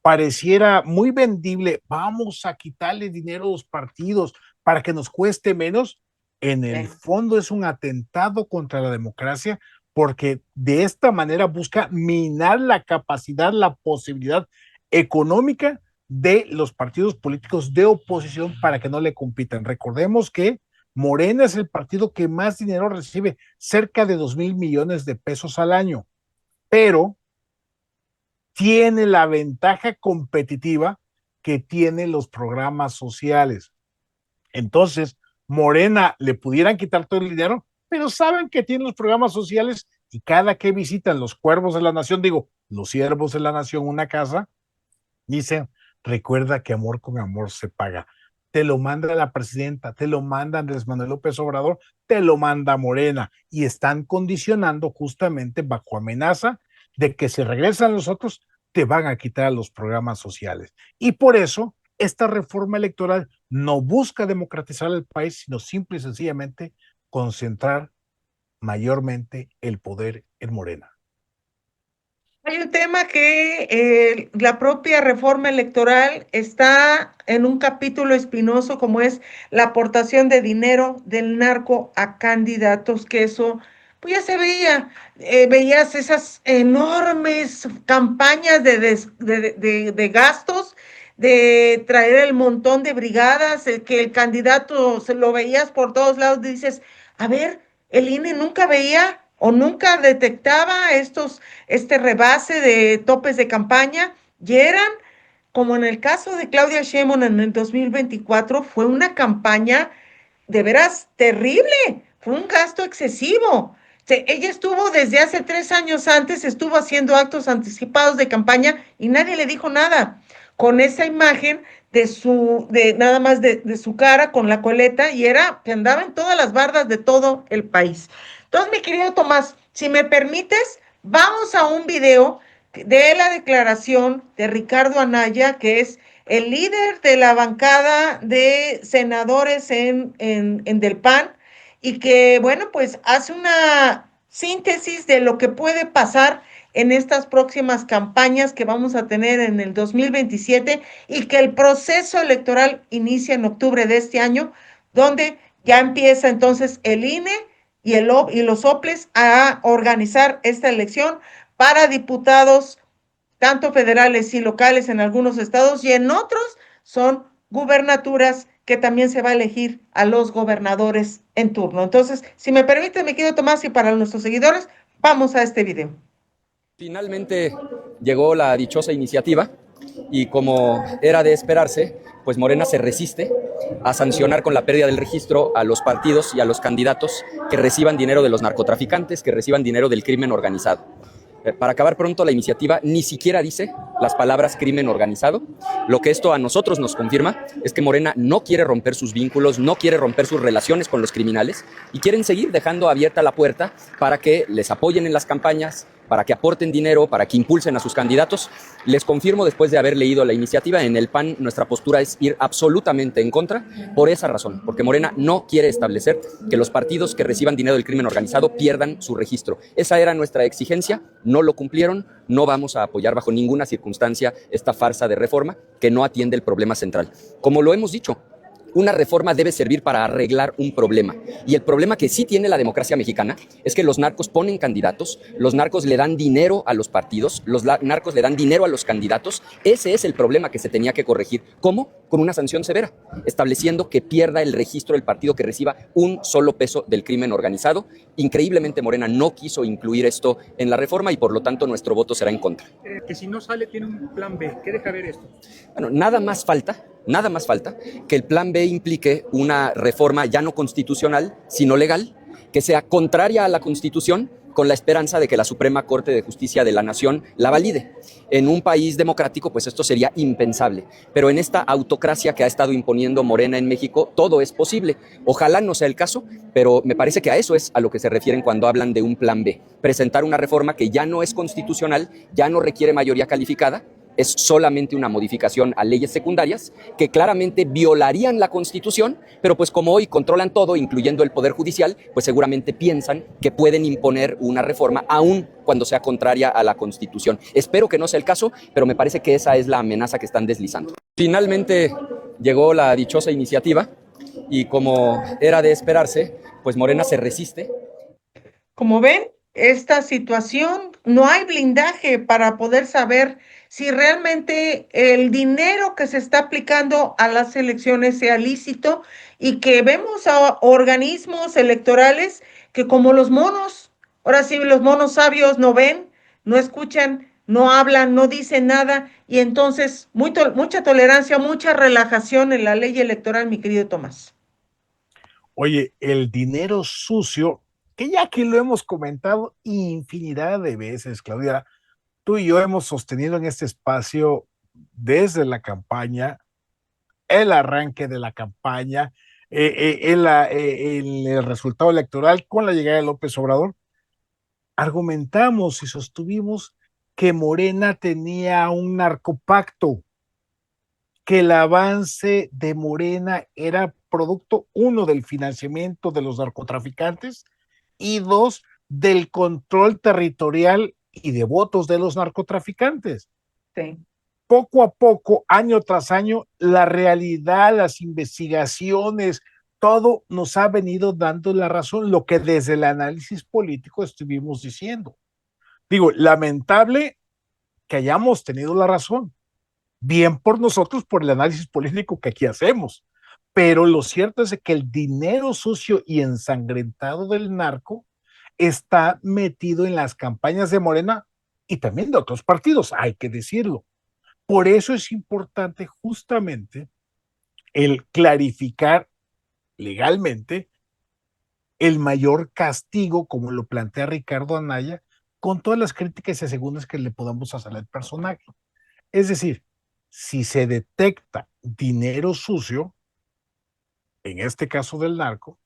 pareciera muy vendible, vamos a quitarle dinero a los partidos para que nos cueste menos, en el fondo es un atentado contra la democracia, porque de esta manera busca minar la capacidad, la posibilidad económica de los partidos políticos de oposición para que no le compitan. Recordemos que Morena es el partido que más dinero recibe, cerca de 2,000 millones de pesos al año, pero tiene la ventaja competitiva que tienen los programas sociales. Entonces, Morena le pudieran quitar todo el dinero, pero saben que tienen los programas sociales y cada que visitan los cuervos de la nación, digo, los siervos de la nación, una casa, dicen, recuerda que amor con amor se paga. Te lo manda la presidenta, te lo manda Andrés Manuel López Obrador, te lo manda Morena, y están condicionando justamente bajo amenaza de que si regresan los otros, te van a quitar los programas sociales. Y por eso, esta reforma electoral no busca democratizar el país, sino simple y sencillamente concentrar mayormente el poder en Morena. Hay un tema que la propia reforma electoral está en un capítulo espinoso, como es la aportación de dinero del narco a candidatos, que eso pues ya se veía. Veías esas enormes campañas de gastos, de traer el montón de brigadas, que el candidato se lo veías por todos lados, dices, a ver, el INE nunca veía o nunca detectaba este rebase de topes de campaña y eran, como en el caso de Claudia Sheinbaum en el 2024, fue una campaña de veras terrible, fue un gasto excesivo. Ella estuvo desde hace 3 años antes, estuvo haciendo actos anticipados de campaña y nadie le dijo nada. Con esa imagen de nada más de su cara con la coleta y era que andaba en todas las bardas de todo el país. Entonces, mi querido Tomás, si me permites, vamos a un video de la declaración de Ricardo Anaya, que es el líder de la bancada de senadores en del PAN, y que, bueno, pues hace una síntesis de lo que puede pasar en estas próximas campañas que vamos a tener en el 2027 y que el proceso electoral inicia en octubre de este año, donde ya empieza entonces el INE y los OPLES a organizar esta elección para diputados tanto federales y locales en algunos estados y en otros son gubernaturas que también se va a elegir a los gobernadores en turno. Entonces, si me permite, mi querido Tomás, y para nuestros seguidores, vamos a este video. Finalmente llegó la dichosa iniciativa y como era de esperarse, pues Morena se resiste a sancionar con la pérdida del registro a los partidos y a los candidatos que reciban dinero de los narcotraficantes, que reciban dinero del crimen organizado. Para acabar pronto, la iniciativa ni siquiera dice las palabras crimen organizado. Lo que esto a nosotros nos confirma es que Morena no quiere romper sus vínculos, no quiere romper sus relaciones con los criminales y quieren seguir dejando abierta la puerta para que les apoyen en las campañas, para que aporten dinero, para que impulsen a sus candidatos. Les confirmo, después de haber leído la iniciativa, en el PAN nuestra postura es ir absolutamente en contra por esa razón, porque Morena no quiere establecer que los partidos que reciban dinero del crimen organizado pierdan su registro. Esa era nuestra exigencia, no lo cumplieron, no vamos a apoyar bajo ninguna circunstancia esta farsa de reforma que no atiende el problema central. Como lo hemos dicho, una reforma debe servir para arreglar un problema. Y el problema que sí tiene la democracia mexicana es que los narcos ponen candidatos, los narcos le dan dinero a los partidos, los narcos le dan dinero a los candidatos. Ese es el problema que se tenía que corregir. ¿Cómo? Con una sanción severa, estableciendo que pierda el registro del partido que reciba un solo peso del crimen organizado. Increíblemente, Morena no quiso incluir esto en la reforma y por lo tanto nuestro voto será en contra. Que si no sale tiene un plan B. ¿Qué deja ver esto? Bueno, nada más falta que el plan B implique una reforma ya no constitucional, sino legal, que sea contraria a la Constitución, con la esperanza de que la Suprema Corte de Justicia de la Nación la valide. En un país democrático, pues esto sería impensable. Pero en esta autocracia que ha estado imponiendo Morena en México, todo es posible. Ojalá no sea el caso, pero me parece que a eso es a lo que se refieren cuando hablan de un plan B. Presentar una reforma que ya no es constitucional, ya no requiere mayoría calificada, es solamente una modificación a leyes secundarias que claramente violarían la Constitución, pero pues como hoy controlan todo, incluyendo el Poder Judicial, pues seguramente piensan que pueden imponer una reforma aún cuando sea contraria a la Constitución. Espero que no sea el caso, pero me parece que esa es la amenaza que están deslizando. Finalmente llegó la dichosa iniciativa y como era de esperarse, pues Morena se resiste. Como ven, esta situación, no hay blindaje para poder saber si realmente el dinero que se está aplicando a las elecciones sea lícito y que vemos a organismos electorales que como los monos, ahora sí, los monos sabios no ven, no escuchan, no hablan, no dicen nada y entonces mucha tolerancia, mucha relajación en la ley electoral, mi querido Tomás. Oye, el dinero sucio, que ya aquí lo hemos comentado infinidad de veces, Claudia, tú y yo hemos sostenido en este espacio desde la campaña, el arranque de la campaña, el resultado electoral con la llegada de López Obrador, argumentamos y sostuvimos que Morena tenía un narcopacto, que el avance de Morena era producto, uno, del financiamiento de los narcotraficantes y dos, del control territorial y de votos de los narcotraficantes. Sí. Poco a poco, año tras año, la realidad, las investigaciones, todo nos ha venido dando la razón, lo que desde el análisis político estuvimos diciendo. Digo, lamentable que hayamos tenido la razón. Bien por nosotros, por el análisis político que aquí hacemos, Pero lo cierto es que el dinero sucio y ensangrentado del narco está metido en las campañas de Morena y también de otros partidos, hay que decirlo. Por eso es importante justamente el clarificar legalmente el mayor castigo, como lo plantea Ricardo Anaya, con todas las críticas y segundas que le podamos hacer al personaje. Es decir, si se detecta dinero sucio, en este caso del narco,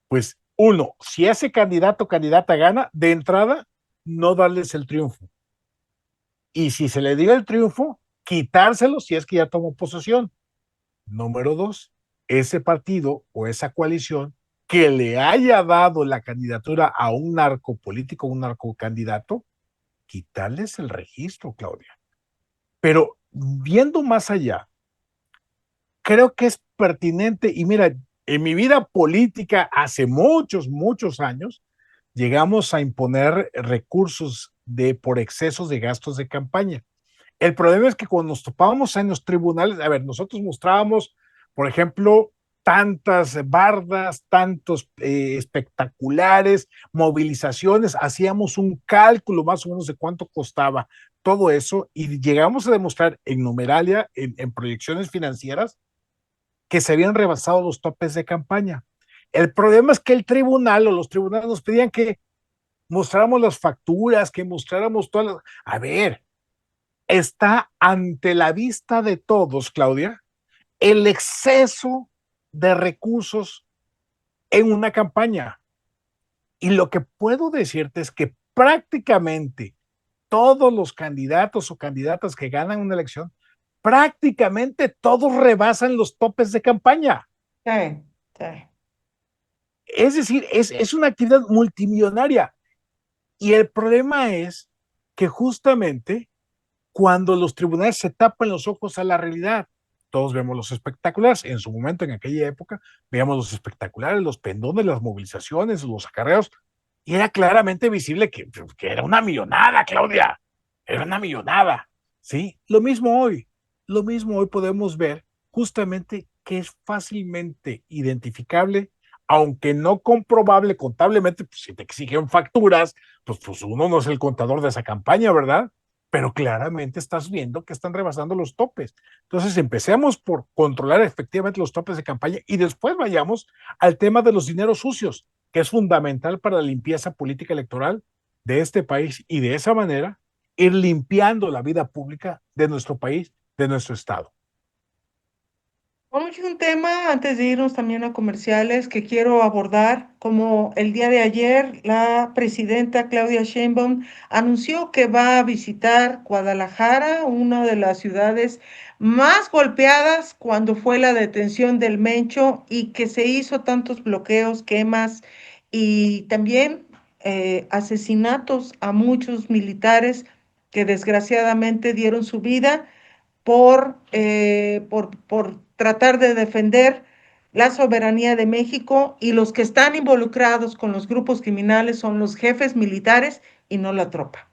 pues uno, si ese candidato o candidata gana, de entrada, no darles el triunfo. Y si se le diera el triunfo, quitárselo si es que ya tomó posesión. Número dos, ese partido o esa coalición que le haya dado la candidatura a un narco político, un narcocandidato, quitarles el registro, Claudia. Pero viendo más allá, creo que es pertinente, y mira, en mi vida política hace muchos, muchos años, llegamos a imponer recursos por excesos de gastos de campaña. El problema es que cuando nos topábamos en los tribunales, a ver, nosotros mostrábamos, por ejemplo, tantas bardas, tantos espectaculares, movilizaciones, hacíamos un cálculo más o menos de cuánto costaba todo eso y llegamos a demostrar en numeralia, en proyecciones financieras, que se habían rebasado los topes de campaña. El problema es que el tribunal o los tribunales nos pedían que mostráramos las facturas, que mostráramos todas las... A ver, está ante la vista de todos, Claudia, el exceso de recursos en una campaña. Y lo que puedo decirte es que prácticamente todos los candidatos o candidatas que ganan una elección, prácticamente todos rebasan los topes de campaña. Sí, sí. Es decir, es una actividad multimillonaria. Y el problema es que justamente cuando los tribunales se tapan los ojos a la realidad, todos vemos los espectaculares. En su momento, en aquella época, veíamos los espectaculares, los pendones, las movilizaciones, los acarreos, y era claramente visible que era una millonada, Claudia. Era una millonada. ¿Sí? Lo mismo hoy podemos ver justamente que es fácilmente identificable, aunque no comprobable contablemente, pues si te exigen facturas, pues uno no es el contador de esa campaña, ¿verdad? Pero claramente estás viendo que están rebasando los topes. Entonces empecemos por controlar efectivamente los topes de campaña y después vayamos al tema de los dineros sucios, que es fundamental para la limpieza política electoral de este país y de esa manera ir limpiando la vida pública de nuestro país, de nuestro estado. Bueno, hay un tema antes de irnos también a comerciales que quiero abordar, como el día de ayer la presidenta Claudia Sheinbaum anunció que va a visitar Guadalajara, una de las ciudades más golpeadas cuando fue la detención del Mencho y que se hizo tantos bloqueos, quemas y también asesinatos a muchos militares que desgraciadamente dieron su vida por tratar de defender la soberanía de México, y los que están involucrados con los grupos criminales son los jefes militares y no la tropa,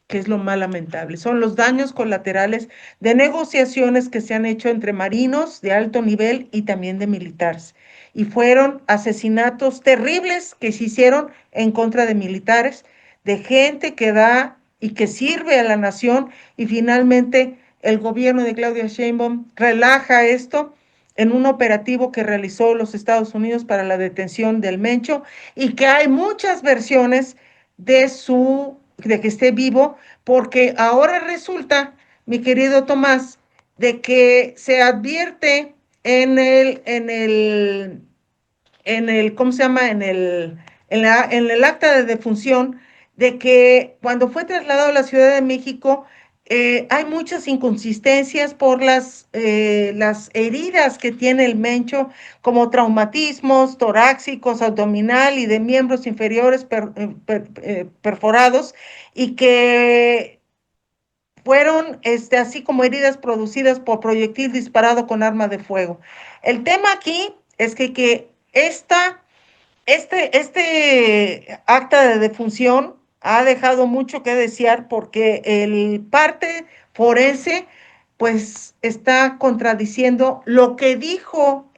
que es lo más lamentable. Son los daños colaterales de negociaciones que se han hecho entre marinos de alto nivel y también de militares. Y fueron asesinatos terribles que se hicieron en contra de militares, de gente que da y que sirve a la nación, y finalmente el gobierno de Claudia Sheinbaum relaja esto en un operativo que realizó los Estados Unidos para la detención del Mencho, y que hay muchas versiones de que esté vivo, porque ahora resulta, mi querido Tomás, de que se advierte ¿cómo se llama? En el acta de defunción, de que cuando fue trasladado a la Ciudad de México, hay muchas inconsistencias por las heridas que tiene el Mencho, como traumatismos torácicos, abdominal y de miembros inferiores perforados, y que fueron así como heridas producidas por proyectil disparado con arma de fuego. El tema aquí es que este acta de defunción ha dejado mucho que desear, porque el parte forense pues está contradiciendo lo que dijo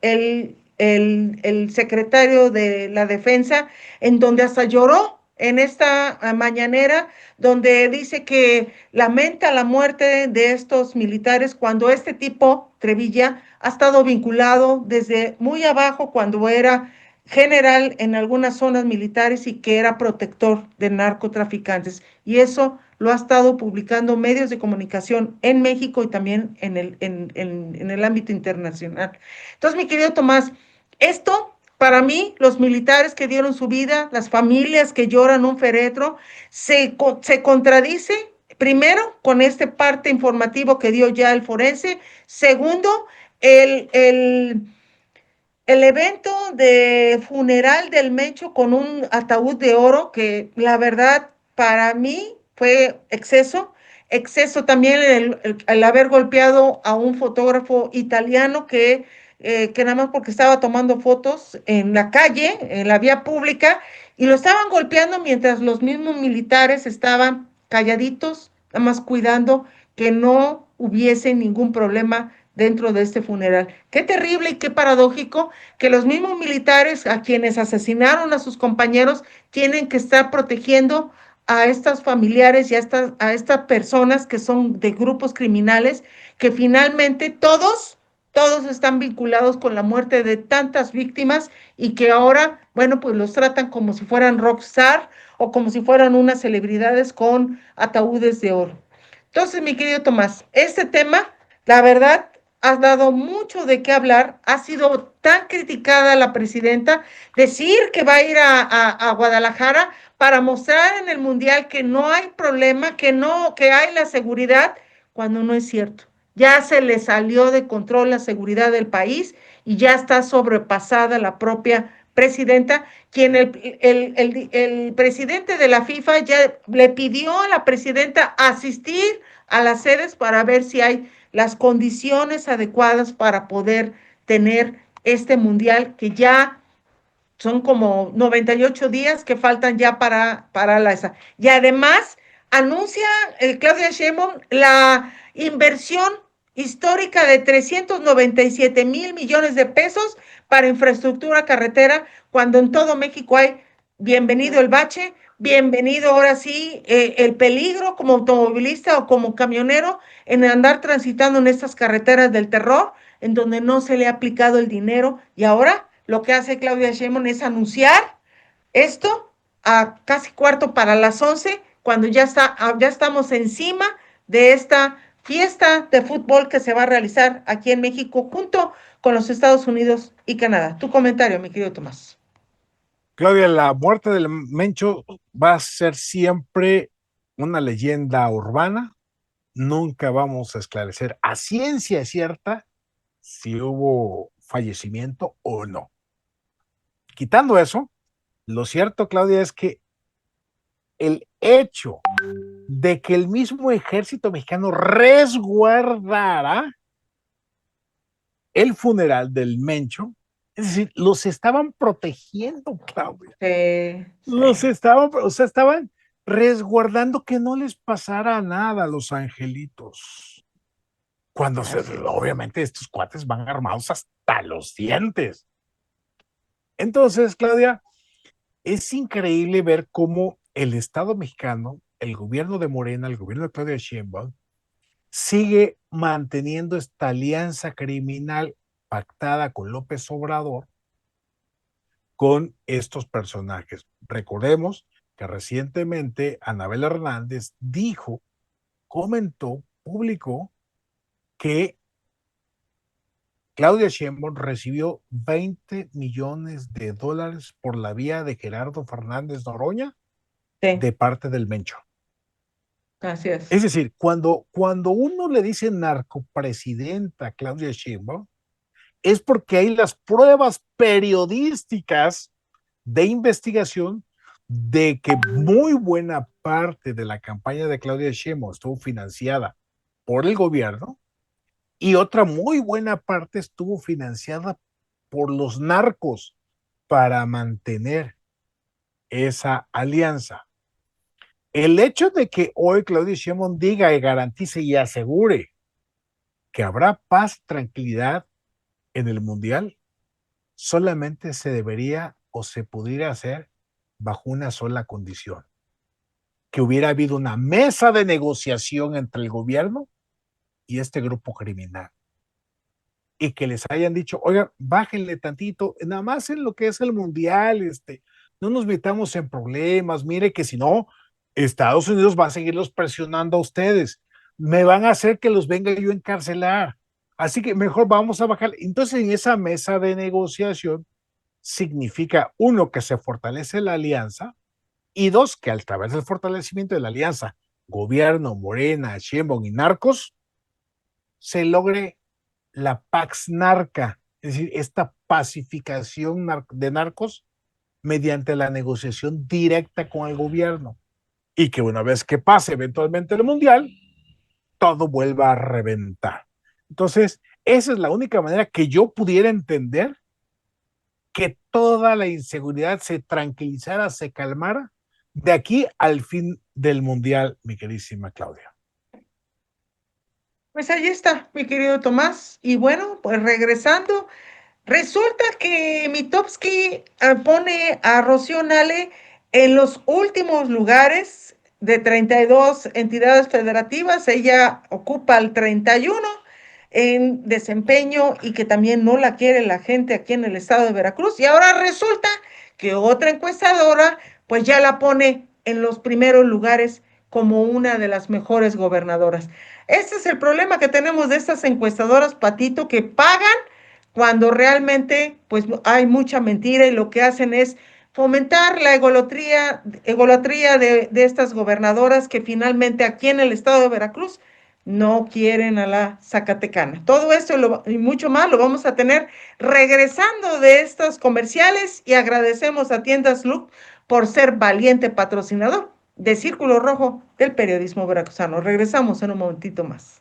el secretario de la Defensa, en donde hasta lloró en esta mañanera, donde dice que lamenta la muerte de estos militares cuando este tipo, Trevilla, ha estado vinculado desde muy abajo cuando era general en algunas zonas militares y que era protector de narcotraficantes. Y eso lo ha estado publicando medios de comunicación en México y también en el ámbito internacional. Entonces, mi querido Tomás, esto para mí, los militares que dieron su vida, las familias que lloran un féretro, se contradice, primero, con este parte informativo que dio ya el forense. Segundo, el, el, el evento de funeral del Mencho con un ataúd de oro, que la verdad para mí fue exceso también el haber golpeado a un fotógrafo italiano que nada más porque estaba tomando fotos en la calle, en la vía pública, y lo estaban golpeando mientras los mismos militares estaban calladitos, nada más cuidando que no hubiese ningún problema dentro de este funeral. Qué terrible y qué paradójico que los mismos militares a quienes asesinaron a sus compañeros tienen que estar protegiendo a estas familiares y a estas personas que son de grupos criminales, que finalmente todos están vinculados con la muerte de tantas víctimas y que ahora, bueno, pues los tratan como si fueran rockstar o como si fueran unas celebridades con ataúdes de oro. Entonces, mi querido Tomás, este tema, la verdad, ha dado mucho de qué hablar, ha sido tan criticada la presidenta, decir que va a ir a Guadalajara para mostrar en el Mundial que no hay problema, que no, que hay la seguridad, cuando no es cierto. Ya se le salió de control la seguridad del país y ya está sobrepasada la propia presidenta, quien el presidente de la FIFA ya le pidió a la presidenta asistir a las sedes para ver si hay las condiciones adecuadas para poder tener este mundial que ya son como 98 días que faltan ya para la esa. Y además anuncia Claudia Sheinbaum la inversión histórica de 397,000 millones de pesos para infraestructura carretera, cuando en todo México hay bienvenido el bache, bienvenido ahora sí el peligro como automovilista o como camionero en andar transitando en estas carreteras del terror, en donde no se le ha aplicado el dinero y ahora lo que hace Claudia Sheinbaum es anunciar esto a casi cuarto para las 11, cuando ya estamos encima de esta fiesta de fútbol que se va a realizar aquí en México junto con los Estados Unidos y Canadá. Tu comentario, mi querido Tomás. Claudia, la muerte del Mencho va a ser siempre una leyenda urbana. Nunca vamos a esclarecer a ciencia cierta si hubo fallecimiento o no. Quitando eso, lo cierto, Claudia, es que el hecho de que el mismo ejército mexicano resguardara el funeral del Mencho, es decir, los estaban protegiendo, Claudia. Los estaban, o sea, estaban resguardando que no les pasara nada a los angelitos. Cuando obviamente estos cuates van armados hasta los dientes. Entonces, Claudia, es increíble ver cómo el Estado mexicano, el gobierno de Morena, el gobierno de Claudia Sheinbaum, sigue manteniendo esta alianza criminal pactada con López Obrador con estos personajes. Recordemos que recientemente Anabel Hernández comentó, publicó que Claudia Sheinbaum recibió $20 millones por la vía de Gerardo Fernández Noroña de parte del Mencho. Así es. Es decir, cuando uno le dice narcopresidenta a Claudia Sheinbaum, es porque hay las pruebas periodísticas de investigación de que muy buena parte de la campaña de Claudia Sheinbaum estuvo financiada por el gobierno y otra muy buena parte estuvo financiada por los narcos para mantener esa alianza. El hecho de que hoy Claudia Sheinbaum diga y garantice y asegure que habrá paz, tranquilidad en el Mundial, solamente se debería o se pudiera hacer bajo una sola condición, que hubiera habido una mesa de negociación entre el gobierno y este grupo criminal, y que les hayan dicho, oigan, bájenle tantito, nada más en lo que es el mundial, no nos metamos en problemas, mire que si no, Estados Unidos va a seguirlos presionando a ustedes, me van a hacer que los venga yo a encarcelar, así que mejor vamos a bajar. Entonces, en esa mesa de negociación significa, uno, que se fortalece la alianza, y dos, que a través del fortalecimiento de la alianza, gobierno, Morena, Sheinbaum y narcos, se logre la Pax Narca, es decir, esta pacificación de narcos mediante la negociación directa con el gobierno. Y que una vez que pase eventualmente el mundial, todo vuelva a reventar. Entonces, esa es la única manera que yo pudiera entender que toda la inseguridad se tranquilizara, se calmara, de aquí al fin del mundial, mi queridísima Claudia. Pues ahí está, mi querido Tomás. Y bueno, pues regresando, resulta que Mitofsky pone a Rocío Nale en los últimos lugares de 32 entidades federativas. Ella ocupa el 31 en desempeño y que también no la quiere la gente aquí en el estado de Veracruz. Y ahora resulta que otra encuestadora pues ya la pone en los primeros lugares como una de las mejores gobernadoras. Ese es el problema que tenemos de estas encuestadoras, Patito, que pagan cuando realmente pues hay mucha mentira y lo que hacen es fomentar la egolatría de estas gobernadoras que finalmente aquí en el estado de Veracruz no quieren a la Zacatecana. Todo esto y mucho más lo vamos a tener regresando de estos comerciales y agradecemos a Tiendas Look por ser valiente patrocinador de Círculo Rojo del periodismo veracruzano. Regresamos en un momentito más.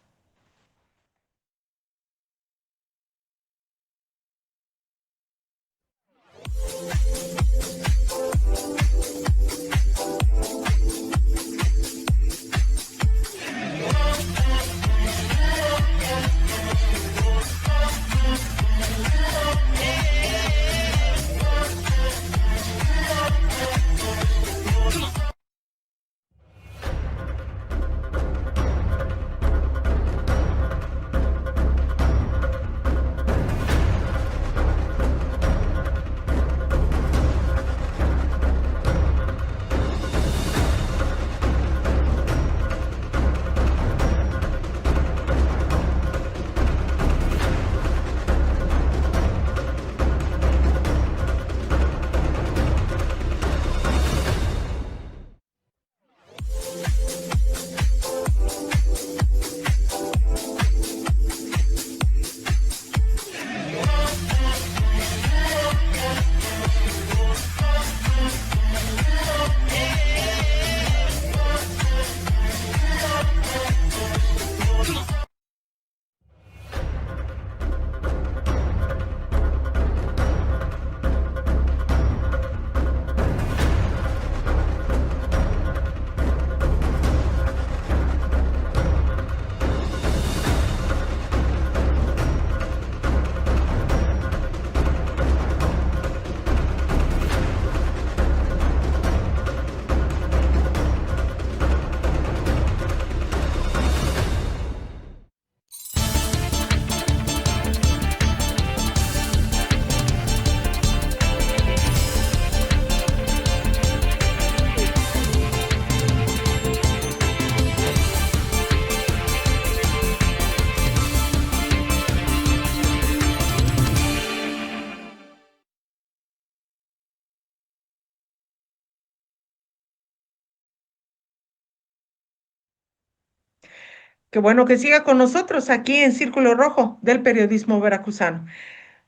Qué bueno que siga con nosotros aquí en Círculo Rojo del periodismo veracruzano.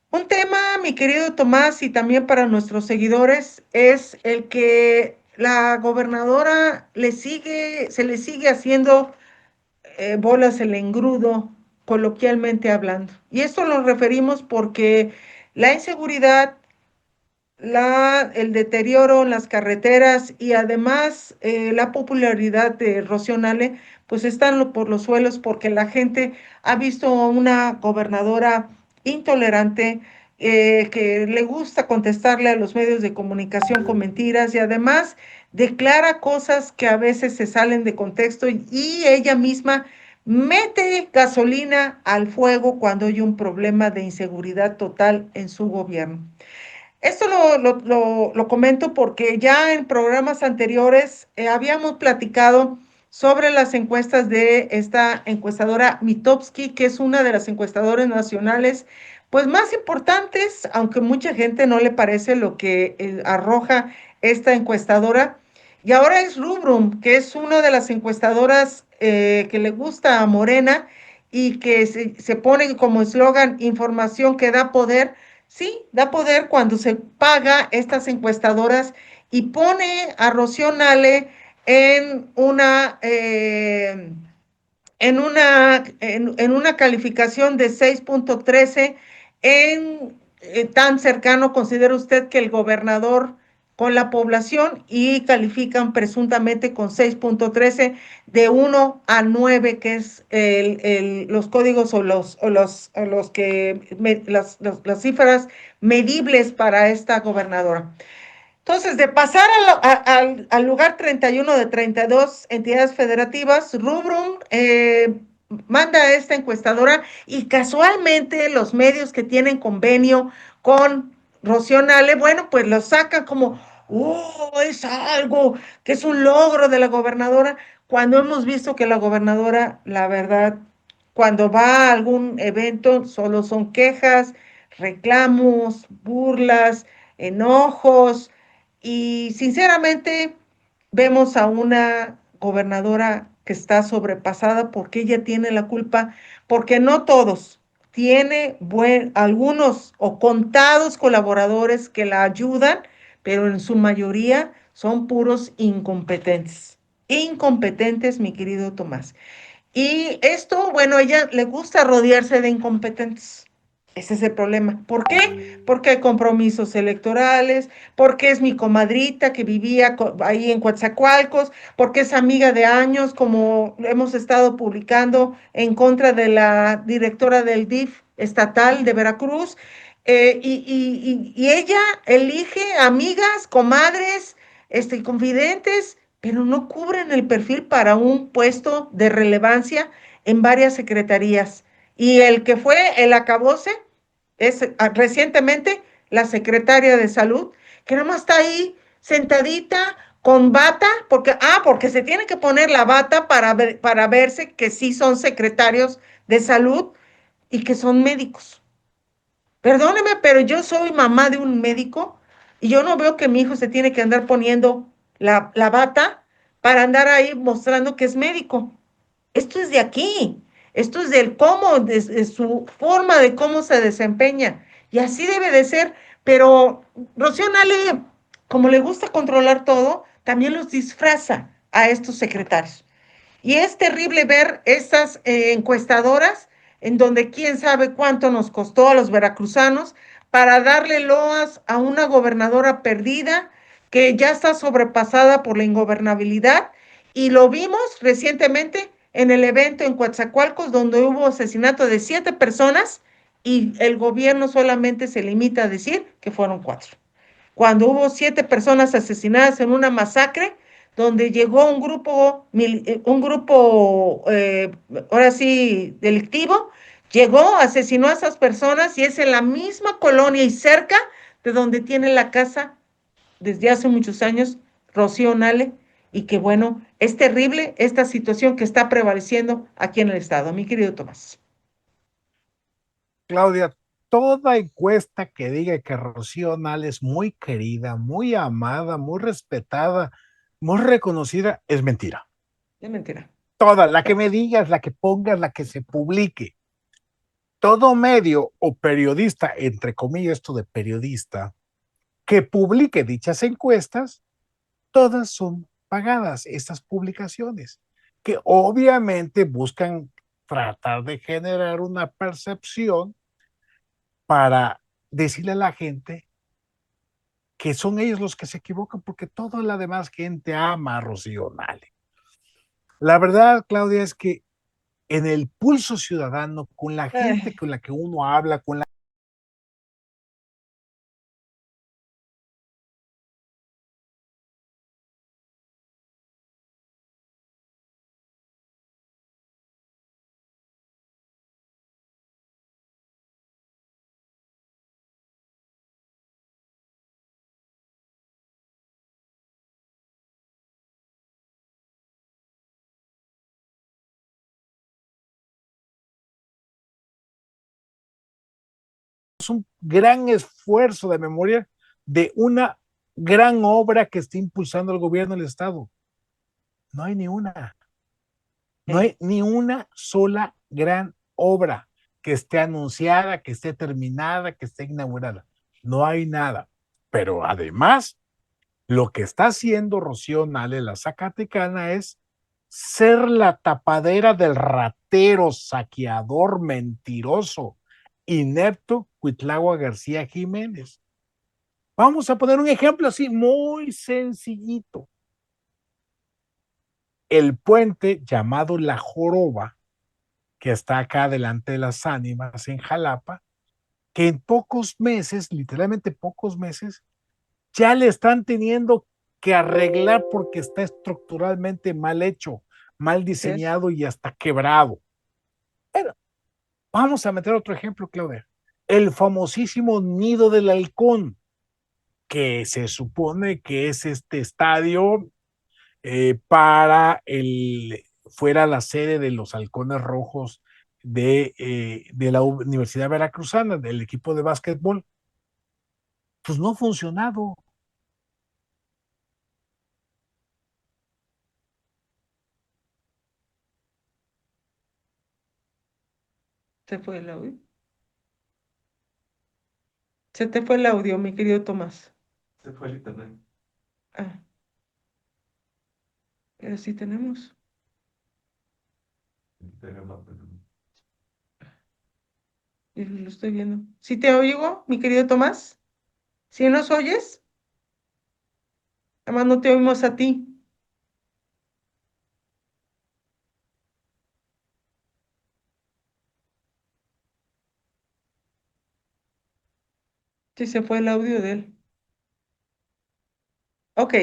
Un tema, mi querido Tomás, y también para nuestros seguidores, es el que la gobernadora se le sigue haciendo bolas el engrudo, coloquialmente hablando. Y esto lo referimos porque la inseguridad, el deterioro en las carreteras y además la popularidad de Rocío Nale, pues están por los suelos porque la gente ha visto a una gobernadora intolerante, que le gusta contestarle a los medios de comunicación con mentiras y además declara cosas que a veces se salen de contexto y ella misma mete gasolina al fuego cuando hay un problema de inseguridad total en su gobierno. Esto lo comento porque ya en programas anteriores habíamos platicado sobre las encuestas de esta encuestadora Mitofsky, que es una de las encuestadoras nacionales pues más importantes, aunque mucha gente no le parece lo que arroja esta encuestadora. Y ahora es Rubrum, que es una de las encuestadoras que le gusta a Morena y que se pone como eslogan información que da poder. Sí, da poder cuando se paga estas encuestadoras y pone a Rocío Nale en una calificación de 6.13 tan cercano, considera usted que el gobernador con la población y califican presuntamente con 6.13 de 1 a 9, que es los códigos las cifras medibles para esta gobernadora. Entonces, de pasar al lugar 31 de 32 entidades federativas, Rubrum manda a esta encuestadora y casualmente los medios que tienen convenio con Rocío Nale, bueno, pues lo sacan como, oh, es algo que es un logro de la gobernadora, cuando hemos visto que la gobernadora, la verdad, cuando va a algún evento, solo son quejas, reclamos, burlas, enojos, y sinceramente vemos a una gobernadora que está sobrepasada porque ella tiene la culpa, porque no todos, tiene algunos o contados colaboradores que la ayudan, pero en su mayoría son puros incompetentes. Incompetentes, mi querido Tomás. Y esto, bueno, a ella le gusta rodearse de incompetentes. Ese es el problema. ¿Por qué? Porque hay compromisos electorales, porque es mi comadrita que vivía ahí en Coatzacoalcos, porque es amiga de años, como hemos estado publicando en contra de la directora del DIF estatal de Veracruz. Y ella elige amigas, comadres, confidentes, pero no cubren el perfil para un puesto de relevancia en varias secretarías. Y el que fue el acabose es recientemente la secretaria de salud, que nada más está ahí sentadita con bata, porque se tiene que poner la bata para verse que sí son secretarios de salud y que son médicos. Perdóneme, pero yo soy mamá de un médico y yo no veo que mi hijo se tiene que andar poniendo la bata para andar ahí mostrando que es médico. Esto es de aquí, esto es del cómo, de su forma de cómo se desempeña. Y así debe de ser, pero Rocío Nale, como le gusta controlar todo, también los disfraza a estos secretarios. Y es terrible ver estas encuestadoras en donde quién sabe cuánto nos costó a los veracruzanos para darle loas a una gobernadora perdida que ya está sobrepasada por la ingobernabilidad. Y lo vimos recientemente en el evento en Coatzacoalcos, donde hubo asesinato de 7 personas y el gobierno solamente se limita a decir que fueron 4. Cuando hubo 7 personas asesinadas en una masacre donde llegó un grupo, ahora sí, delictivo, llegó, asesinó a esas personas y es en la misma colonia y cerca de donde tiene la casa desde hace muchos años Rocío Nale, y que bueno, es terrible esta situación que está prevaleciendo aquí en el estado, mi querido Tomás. Claudia, toda encuesta que diga que Rocío Nale es muy querida, muy amada, muy respetada, muy reconocida, es mentira. Es mentira. Toda, la que me digas, la que pongas, la que se publique. Todo medio o periodista, entre comillas, esto de periodista, que publique dichas encuestas, todas son pagadas, estas publicaciones, que obviamente buscan tratar de generar una percepción para decirle a la gente que son ellos los que se equivocan, porque toda la demás gente ama a Rocío Nale. La verdad, Claudia, es que en el pulso ciudadano, con la gente Ay. con la que uno habla, con la un gran esfuerzo de memoria de una gran obra que está impulsando el gobierno del Estado. No hay ni una. No hay ni una sola gran obra que esté anunciada, que esté terminada, que esté inaugurada. No hay nada. Pero además, lo que está haciendo Rocío Nale, la Zacatecana, es ser la tapadera del ratero, saqueador, mentiroso, inepto Cuitlagua García Jiménez. Vamos a poner un ejemplo así muy sencillito. El puente llamado La Joroba, que está acá delante de las Ánimas en Jalapa, que en pocos meses, literalmente pocos meses, ya le están teniendo que arreglar porque está estructuralmente mal hecho, mal diseñado y hasta quebrado. Pero vamos a meter otro ejemplo, Claudia. El famosísimo Nido del Halcón, que se supone que es este estadio fuera la sede de los Halcones Rojos de la Universidad Veracruzana, del equipo de básquetbol. Pues no ha funcionado. ¿Se fue el audio? Se te fue el audio, mi querido Tomás. Se fue el internet. Ah, pero sí tenemos. Y lo estoy viendo. ¿Sí te oigo, mi querido Tomás? ¿Sí nos oyes? Además no te oímos a ti. Sí, se fue el audio de él. Ok.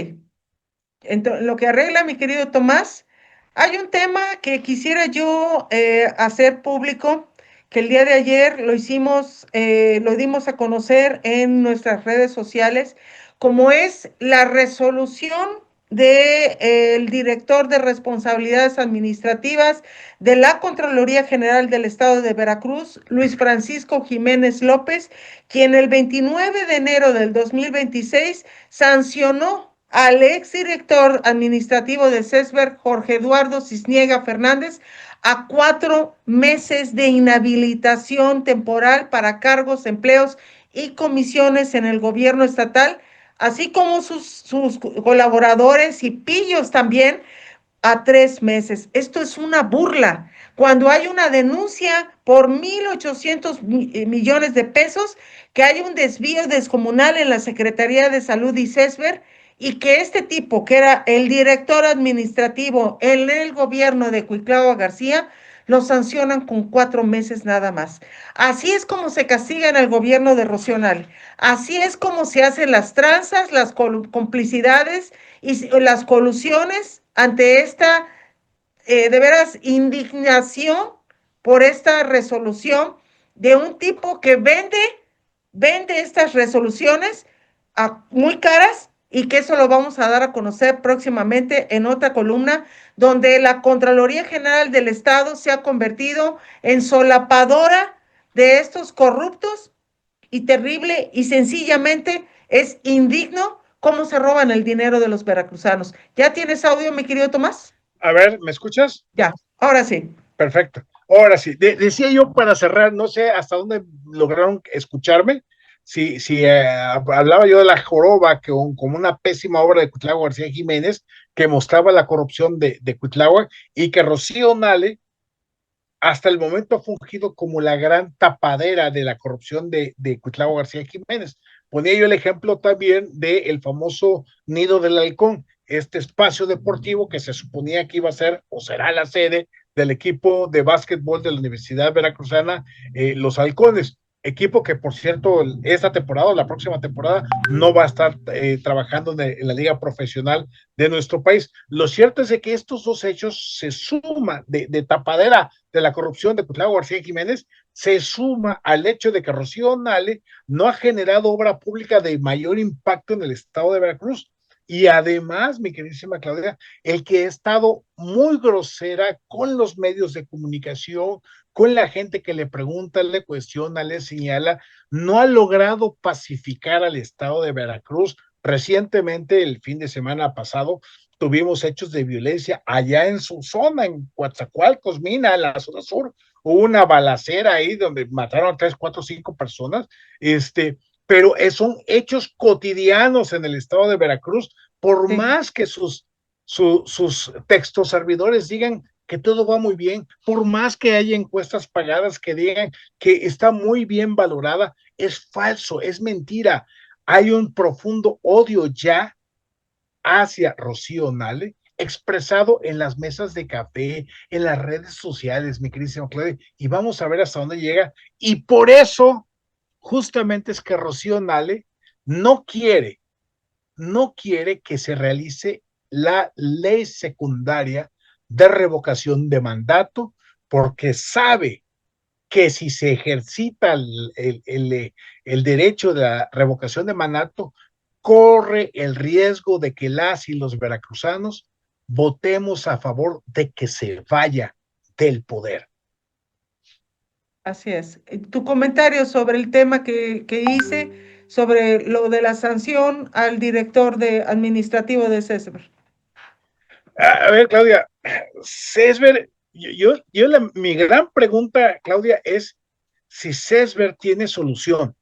Entonces, lo que arregla, mi querido Tomás, hay un tema que quisiera yo hacer público, que el día de ayer lo hicimos, lo dimos a conocer en nuestras redes sociales, como es la resolución del director de responsabilidades administrativas de la Contraloría General del Estado de Veracruz, Luis Francisco Jiménez López, quien el 29 de enero del 2026 sancionó al exdirector administrativo de CESBER, Jorge Eduardo Cisniega Fernández, a 4 meses de inhabilitación temporal para cargos, empleos y comisiones en el gobierno estatal, así como sus colaboradores y pillos también a 3 meses. Esto es una burla. Cuando hay una denuncia por 1.800 millones de pesos, que hay un desvío descomunal en la Secretaría de Salud y CESBER, y que este tipo, que era el director administrativo en el gobierno de Cuitlagua García, lo sancionan con 4 meses nada más. Así es como se castiga en el gobierno de Rocío Nale. Así es como se hacen las tranzas, las complicidades y las colusiones ante esta, de veras, indignación por esta resolución de un tipo que vende estas resoluciones muy caras, y que eso lo vamos a dar a conocer próximamente en otra columna, donde la Contraloría General del Estado se ha convertido en solapadora de estos corruptos, y terrible, y sencillamente es indigno cómo se roban el dinero de los veracruzanos. ¿Ya tienes audio, mi querido Tomás? A ver, ¿me escuchas? Ya, ahora sí. Perfecto. Ahora sí, decía yo para cerrar, no sé hasta dónde lograron escucharme, si hablaba yo de La Joroba como una pésima obra de Cuitlagua García Jiménez que mostraba la corrupción de Cuitlagua, y que Rocío Nale hasta el momento ha fungido como la gran tapadera de la corrupción de Cuitlagua García Jiménez. Ponía yo el ejemplo también del famoso Nido del Halcón, este espacio deportivo que se suponía que iba a ser o será la sede del equipo de básquetbol de la Universidad Veracruzana, Los Halcones. Equipo que, por cierto, esta temporada o la próxima temporada no va a estar trabajando en la liga profesional de nuestro país. Lo cierto es de que estos dos hechos se suman de tapadera de la corrupción de Cuitlagua García Jiménez, se suma al hecho de que Rocío Nale no ha generado obra pública de mayor impacto en el estado de Veracruz. Y además, mi queridísima Claudia, el que ha estado muy grosera con los medios de comunicación, con la gente que le pregunta, le cuestiona, le señala, no ha logrado pacificar al estado de Veracruz. Recientemente, el fin de semana pasado, tuvimos hechos de violencia allá en su zona, en Coatzacoalcos, Mina, en la zona sur. Hubo una balacera ahí donde mataron a 3, 4, 5 personas. Pero son hechos cotidianos en el estado de Veracruz, por Sí. más que sus textos servidores digan que todo va muy bien, por más que haya encuestas pagadas que digan que está muy bien valorada, es falso, es mentira. Hay un profundo odio ya hacia Rocío Nale, expresado en las mesas de café, en las redes sociales, mi queridísimo Claudia, y vamos a ver hasta dónde llega. Y por eso, justamente es que Rocío Nale no quiere, no quiere que se realice la ley secundaria de revocación de mandato, porque sabe que si se ejercita el derecho de la revocación de mandato, corre el riesgo de que las y los veracruzanos votemos a favor de que se vaya del poder. Así es. Tu comentario sobre el tema que hice, sobre lo de la sanción al director administrativo de CESBR. A ver, Claudia, César, mi gran pregunta, Claudia, es si César tiene solución.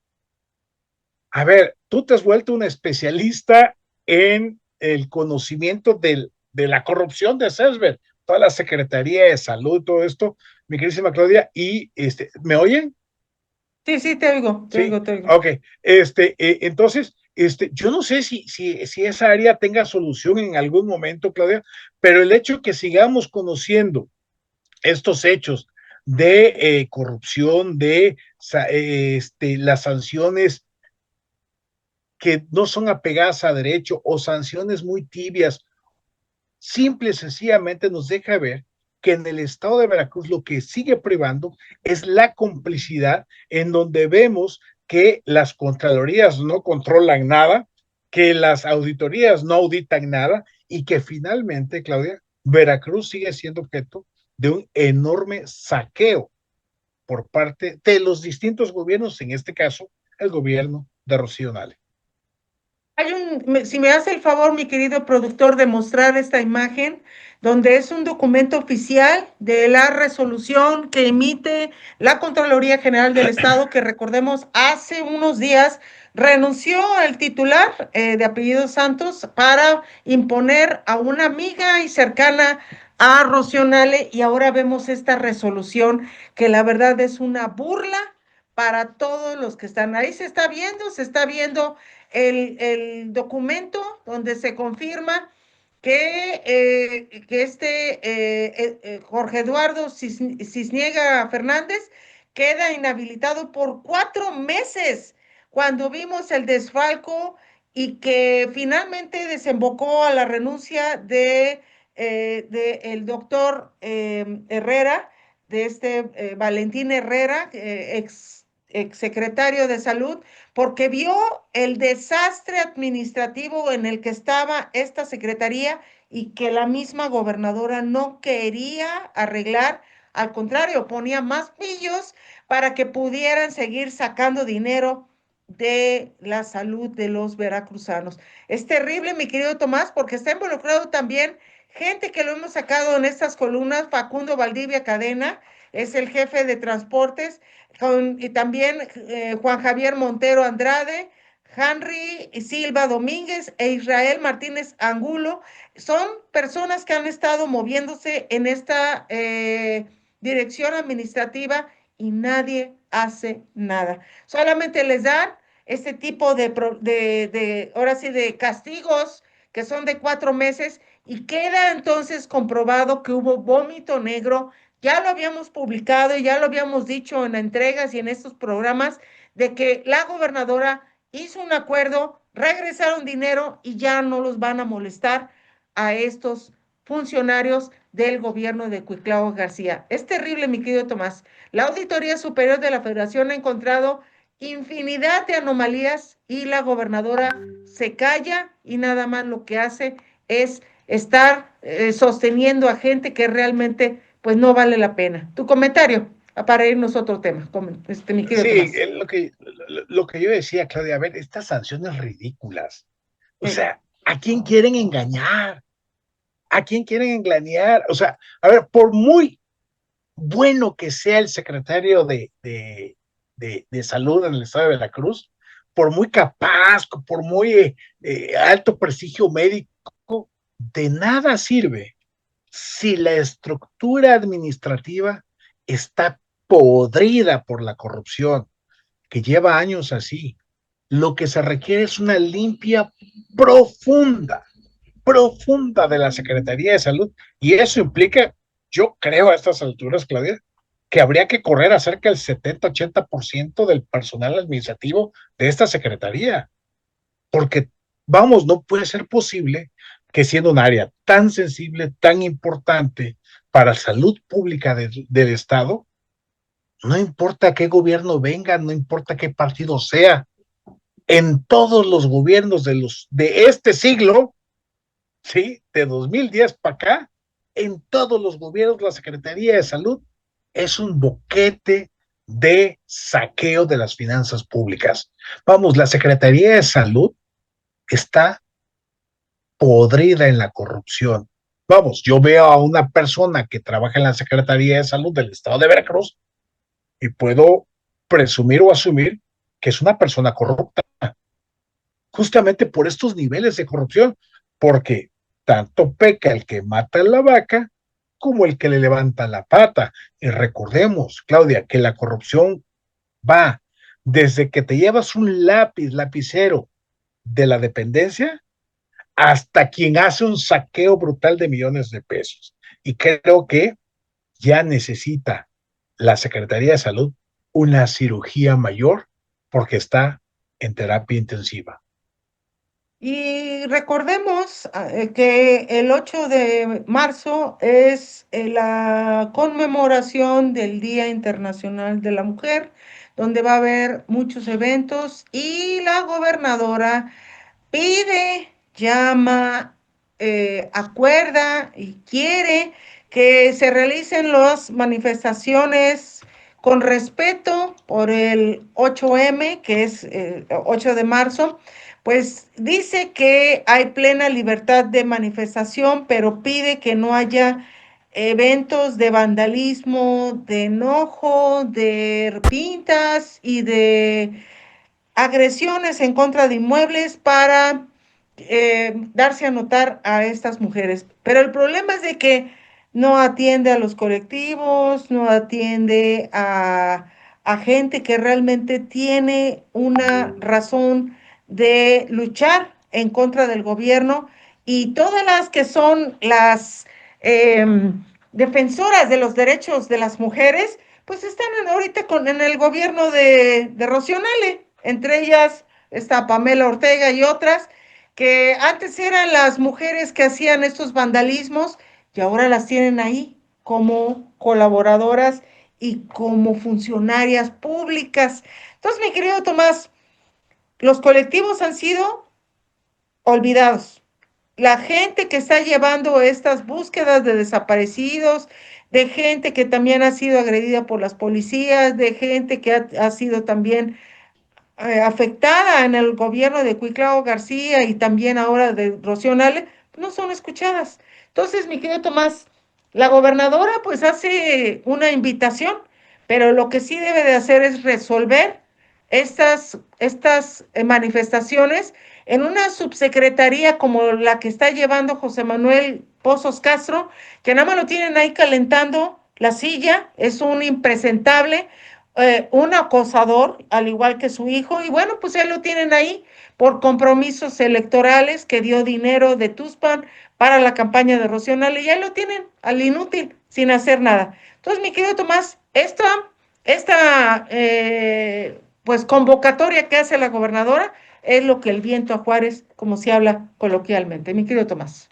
A ver, tú te has vuelto un especialista en el conocimiento de la corrupción de César, toda la Secretaría de Salud, todo esto, mi queridísima Claudia, y ¿me oyen? Sí, sí, te oigo, te Sí, oigo, te oigo. ok. Entonces, yo no sé si esa área tenga solución en algún momento, Claudia, pero el hecho que sigamos conociendo estos hechos de corrupción, de las sanciones que no son apegadas a derecho o sanciones muy tibias, simple y sencillamente nos deja ver que en el estado de Veracruz lo que sigue privando es la complicidad, en donde vemos que las contralorías no controlan nada, que las auditorías no auditan nada y que finalmente, Claudia, Veracruz sigue siendo objeto de un enorme saqueo por parte de los distintos gobiernos, en este caso, el gobierno de Rocío Nale. Si me hace el favor, mi querido productor, de mostrar esta imagen, donde es un documento oficial de la resolución que emite la Contraloría General del Estado, que recordemos, hace unos días renunció el titular de apellido Santos para imponer a una amiga y cercana a Rocío Nale, y ahora vemos esta resolución que la verdad es una burla para todos los que están ahí. Se está viendo el documento donde se confirma que Jorge Eduardo Cisniega Fernández queda inhabilitado por 4 meses cuando vimos el desfalco y que finalmente desembocó a la renuncia de el doctor Herrera, de Valentín Herrera, ex secretario de Salud, porque vio el desastre administrativo en el que estaba esta secretaría y que la misma gobernadora no quería arreglar, al contrario, ponía más pillos para que pudieran seguir sacando dinero de la salud de los veracruzanos. Es terrible, mi querido Tomás, porque está involucrado también gente que lo hemos sacado en estas columnas. Facundo Valdivia Cadena es el jefe de transportes, y también Juan Javier Montero Andrade, Henry Silva Domínguez e Israel Martínez Angulo. Son personas que han estado moviéndose en esta dirección administrativa y nadie hace nada. Solamente les dan este tipo ahora sí, de castigos que son de 4 meses, y queda entonces comprobado que hubo vómito negro. Ya lo habíamos publicado y ya lo habíamos dicho en entregas y en estos programas, de que la gobernadora hizo un acuerdo, regresaron dinero y ya no los van a molestar a estos funcionarios del gobierno de Cuitlao García. Es terrible, mi querido Tomás. La Auditoría Superior de la Federación ha encontrado infinidad de anomalías y la gobernadora se calla y nada más lo que hace es estar sosteniendo a gente que realmente pues no vale la pena. Tu comentario para irnos a otro tema, mi querido Sí, Tomás. lo que yo decía, Claudia, a ver, estas sanciones ridículas. O Sí. sea, ¿a quién quieren engañar? ¿A quién quieren engañar? O sea, a ver, por muy bueno que sea el secretario de salud en el estado de Veracruz, por muy capaz, por muy alto prestigio médico, de nada sirve si la estructura administrativa está podrida por la corrupción, que lleva años así. Lo que se requiere es una limpia profunda, profunda de la Secretaría de Salud, y eso implica, yo creo a estas alturas, Claudia, que habría que correr a cerca del 70-80% del personal administrativo de esta Secretaría, porque, vamos, no puede ser posible que siendo un área tan sensible, tan importante para la salud pública del Estado, no importa qué gobierno venga, no importa qué partido sea, en todos los gobiernos de este siglo, ¿sí? De 2010 para acá, en todos los gobiernos la Secretaría de Salud es un boquete de saqueo de las finanzas públicas. Vamos, la Secretaría de Salud está podrida en la corrupción. Vamos, yo veo a una persona que trabaja en la Secretaría de Salud del Estado de Veracruz y puedo presumir o asumir que es una persona corrupta, justamente por estos niveles de corrupción, porque tanto peca el que mata a la vaca como el que le levanta la pata. Y recordemos, Claudia, que la corrupción va desde que te llevas un lapicero de la dependencia, hasta quien hace un saqueo brutal de millones de pesos. Y creo que ya necesita la Secretaría de Salud una cirugía mayor porque está en terapia intensiva. Y recordemos que el 8 de marzo es la conmemoración del Día Internacional de la Mujer, donde va a haber muchos eventos y la gobernadora pide, llama, acuerda y quiere que se realicen las manifestaciones con respeto por el 8M, que es 8 de marzo, pues dice que hay plena libertad de manifestación, pero pide que no haya eventos de vandalismo, de enojo, de pintas y de agresiones en contra de inmuebles para darse a notar a estas mujeres. Pero el problema es de que no atiende a los colectivos, no atiende a gente que realmente tiene una razón de luchar en contra del gobierno y todas las que son las defensoras de los derechos de las mujeres, pues están ahorita en el gobierno de Rocío Nale. Entre ellas está Pamela Ortega y otras, que antes eran las mujeres que hacían estos vandalismos y ahora las tienen ahí como colaboradoras y como funcionarias públicas. Entonces, mi querido Tomás, los colectivos han sido olvidados. La gente que está llevando estas búsquedas de desaparecidos, de gente que también ha sido agredida por las policías, de gente que ha sido también afectada en el gobierno de Cuitlao García y también ahora de Rocío Nale, no son escuchadas. Entonces, mi querido Tomás, la gobernadora pues hace una invitación, pero lo que sí debe de hacer es resolver estas manifestaciones en una subsecretaría como la que está llevando José Manuel Pozos Castro, que nada más lo tienen ahí calentando la silla, es un impresentable, un acosador, al igual que su hijo, y bueno, pues ya lo tienen ahí por compromisos electorales que dio dinero de Tuspan para la campaña de Rocío Nale, ya lo tienen al inútil, sin hacer nada. Entonces, mi querido Tomás, esta pues convocatoria que hace la gobernadora es lo que el viento a Juárez, como se habla coloquialmente. Mi querido Tomás.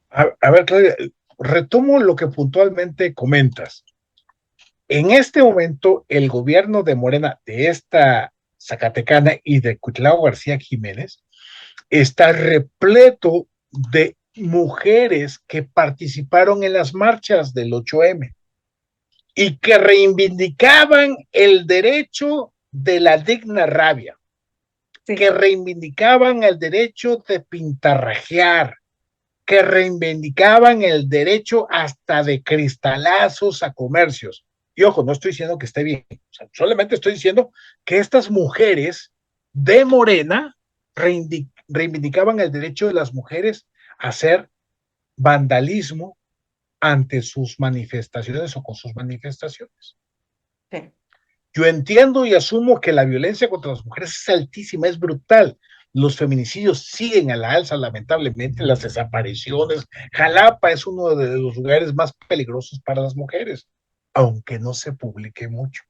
A ver, Claudia, retomo lo que puntualmente comentas. En este momento, el gobierno de Morena, de esta Zacatecana y de Cuitlao García Jiménez, está repleto de mujeres que participaron en las marchas del 8M y que reivindicaban el derecho de la digna rabia, Sí. que reivindicaban el derecho de pintarrajear, que reivindicaban el derecho hasta de cristalazos a comercios. Y ojo, no estoy diciendo que esté bien, o sea, solamente estoy diciendo que estas mujeres de Morena reivindicaban el derecho de las mujeres a hacer vandalismo ante sus manifestaciones o con sus manifestaciones. Sí. Yo entiendo y asumo que la violencia contra las mujeres es altísima, es brutal. Los feminicidios siguen a la alza, lamentablemente, las desapariciones. Jalapa es uno de los lugares más peligrosos para las mujeres, aunque no se publique mucho.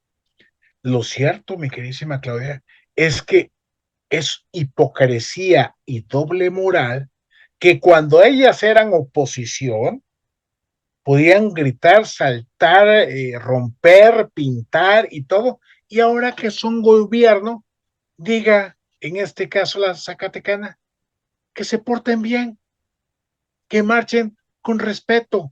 Lo cierto, mi queridísima Claudia, es que es hipocresía y doble moral que cuando ellas eran oposición, podían gritar, saltar, romper, pintar y todo, y ahora que son gobierno, diga, en este caso la Zacatecana, que se porten bien, que marchen con respeto.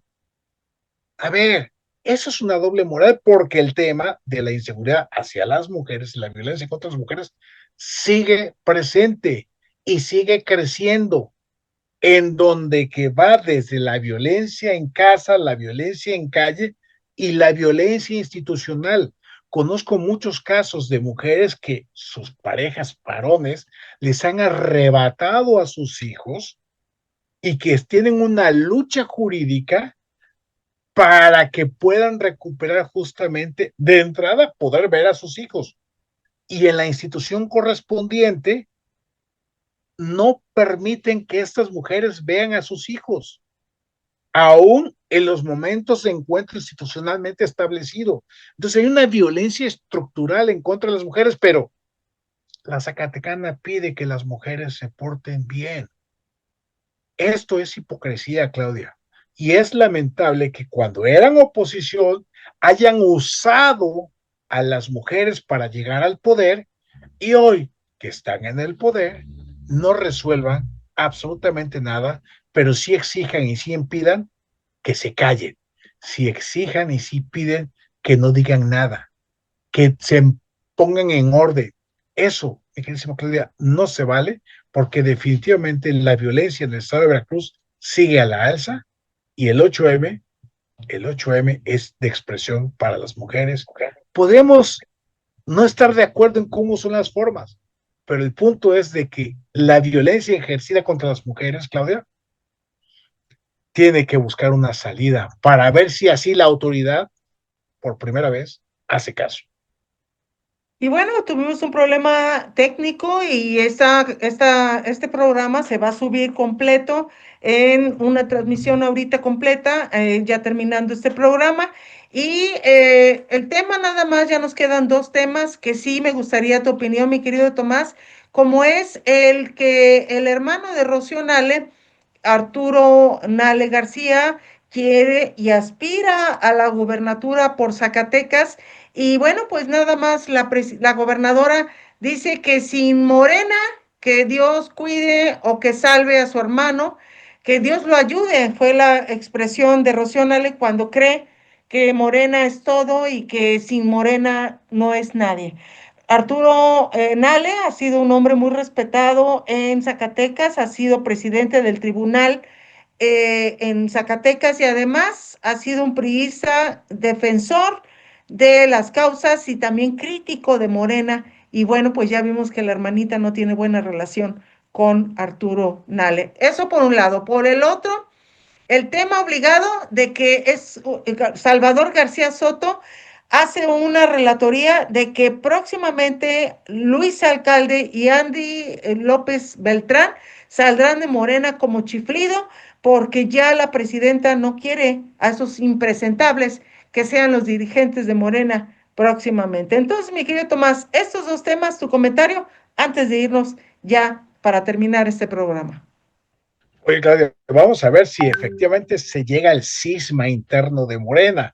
A ver, eso es una doble moral porque el tema de la inseguridad hacia las mujeres y la violencia contra las mujeres sigue presente y sigue creciendo, en donde que va desde la violencia en casa, la violencia en calle y la violencia institucional. Conozco muchos casos de mujeres que sus parejas varones les han arrebatado a sus hijos y que tienen una lucha jurídica para que puedan recuperar justamente de entrada poder ver a sus hijos. Y en la institución correspondiente no permiten que estas mujeres vean a sus hijos, aún en los momentos de encuentro institucionalmente establecido. Entonces hay una violencia estructural en contra de las mujeres, pero la Zacatecana pide que las mujeres se porten bien. Esto es hipocresía, Claudia. Y es lamentable que cuando eran oposición hayan usado a las mujeres para llegar al poder y hoy que están en el poder no resuelvan absolutamente nada, pero sí exijan y sí impidan que se callen, sí exijan y sí piden que no digan nada, que se pongan en orden. Eso, mi queridísima Claudia, no se vale porque definitivamente la violencia en el estado de Veracruz sigue a la alza y el 8M es de expresión para las mujeres. Podemos no estar de acuerdo en cómo son las formas, pero el punto es de que la violencia ejercida contra las mujeres, Claudia, tiene que buscar una salida para ver si así la autoridad, por primera vez, hace caso. Y bueno, tuvimos un problema técnico y este programa se va a subir completo en una transmisión ahorita completa, ya terminando este programa. Y el tema nada más, ya nos quedan dos temas que sí me gustaría tu opinión, mi querido Tomás, como es el que el hermano de Rocío Nale, Arturo Nale García, quiere y aspira a la gubernatura por Zacatecas. Y bueno, pues nada más la gobernadora dice que sin Morena, que Dios cuide o que salve a su hermano, que Dios lo ayude. Fue la expresión de Rocío Nale cuando cree que Morena es todo y que sin Morena no es nadie. Arturo Nale ha sido un hombre muy respetado en Zacatecas, ha sido presidente del tribunal en Zacatecas y además ha sido un priista defensor de las causas y también crítico de Morena. Y bueno, pues ya vimos que la hermanita no tiene buena relación con Arturo Nale. Eso por un lado. Por el otro, el tema obligado de que es Salvador García Soto hace una relatoría de que próximamente Luis Alcalde y Andy López Beltrán saldrán de Morena como chiflido porque ya la presidenta no quiere a esos impresentables que sean los dirigentes de Morena próximamente. Entonces, mi querido Tomás, estos dos temas, tu comentario antes de irnos ya para terminar este programa. Oye, Claudia, vamos a ver si efectivamente se llega al cisma interno de Morena.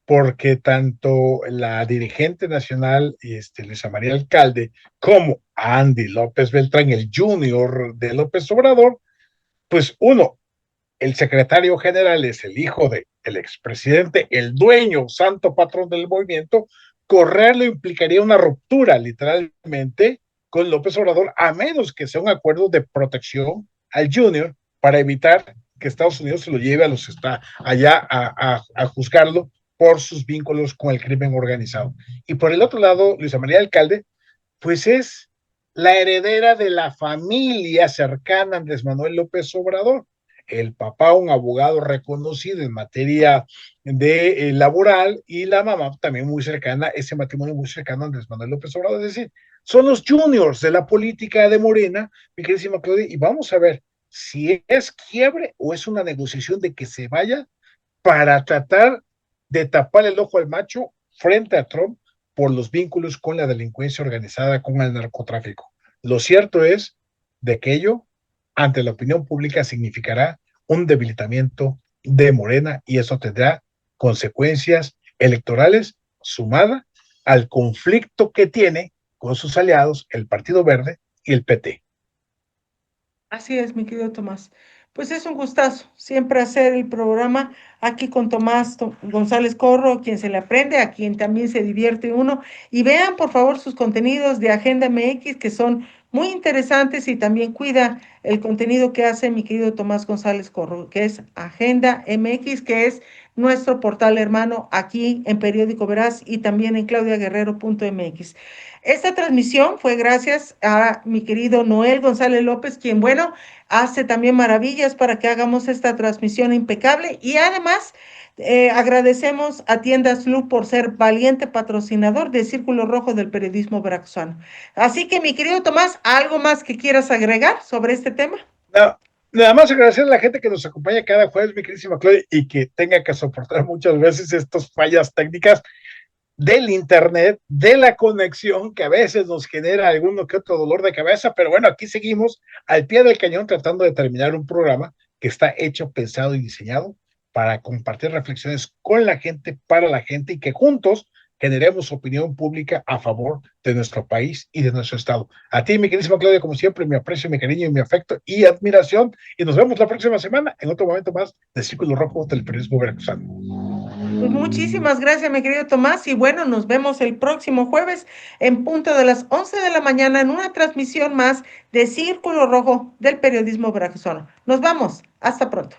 porque tanto la dirigente nacional, Luisa María Alcalde, como Andy López Beltrán, el junior de López Obrador, pues uno, el secretario general es el hijo del expresidente, el dueño, santo patrón del movimiento, correrlo implicaría una ruptura, literalmente, con López Obrador, a menos que sea un acuerdo de protección al junior para evitar que Estados Unidos se lo lleve allá a juzgarlo por sus vínculos con el crimen organizado. Y por el otro lado, Luisa María Alcalde, pues es la heredera de la familia cercana a Andrés Manuel López Obrador. El papá, un abogado reconocido en materia de laboral, y la mamá también muy cercana, ese matrimonio muy cercano a Andrés Manuel López Obrador. Es decir, son los juniors de la política de Morena, mi queridísima Claudia, y vamos a ver si es quiebre o es una negociación de que se vaya para tratar de tapar el ojo al macho frente a Trump por los vínculos con la delincuencia organizada, con el narcotráfico. Lo cierto es de que ello, ante la opinión pública, significará un debilitamiento de Morena, y eso tendrá consecuencias electorales sumada al conflicto que tiene con sus aliados, el Partido Verde y el PT. Así es, mi querido Tomás. Pues es un gustazo siempre hacer el programa aquí con Tomás González Corro, quien se le aprende, a quien también se divierte uno. Y vean, por favor, sus contenidos de Agenda MX, que son muy interesantes, y también cuida el contenido que hace mi querido Tomás González Corro, que es Agenda MX, que es nuestro portal hermano aquí en Periódico Veraz y también en claudiaguerrero.mx. Esta transmisión fue gracias a mi querido Noel González López, quien, bueno, hace también maravillas para que hagamos esta transmisión impecable. Y además, agradecemos a Tiendas Lu por ser valiente patrocinador de Círculo Rojo del periodismo veracruzano. Así que, mi querido Tomás, ¿algo más que quieras agregar sobre este tema? No, nada más agradecer a la gente que nos acompaña cada jueves, mi queridísima Claudia, y que tenga que soportar muchas veces estas fallas técnicas del internet, de la conexión, que a veces nos genera alguno que otro dolor de cabeza, pero bueno, aquí seguimos al pie del cañón tratando de terminar un programa que está hecho, pensado y diseñado para compartir reflexiones con la gente, para la gente, y que juntos generemos opinión pública a favor de nuestro país y de nuestro estado. A ti, mi queridísima Claudia, como siempre, mi aprecio, mi cariño, mi afecto y admiración, y nos vemos la próxima semana en otro momento más de Círculo Rojo del periodismo veracruzano. Pues muchísimas gracias, mi querido Tomás. Y bueno, nos vemos el próximo jueves en punto de las 11 de la mañana en una transmisión más de Círculo Rojo del periodismo veracruzano. Nos vamos. Hasta pronto.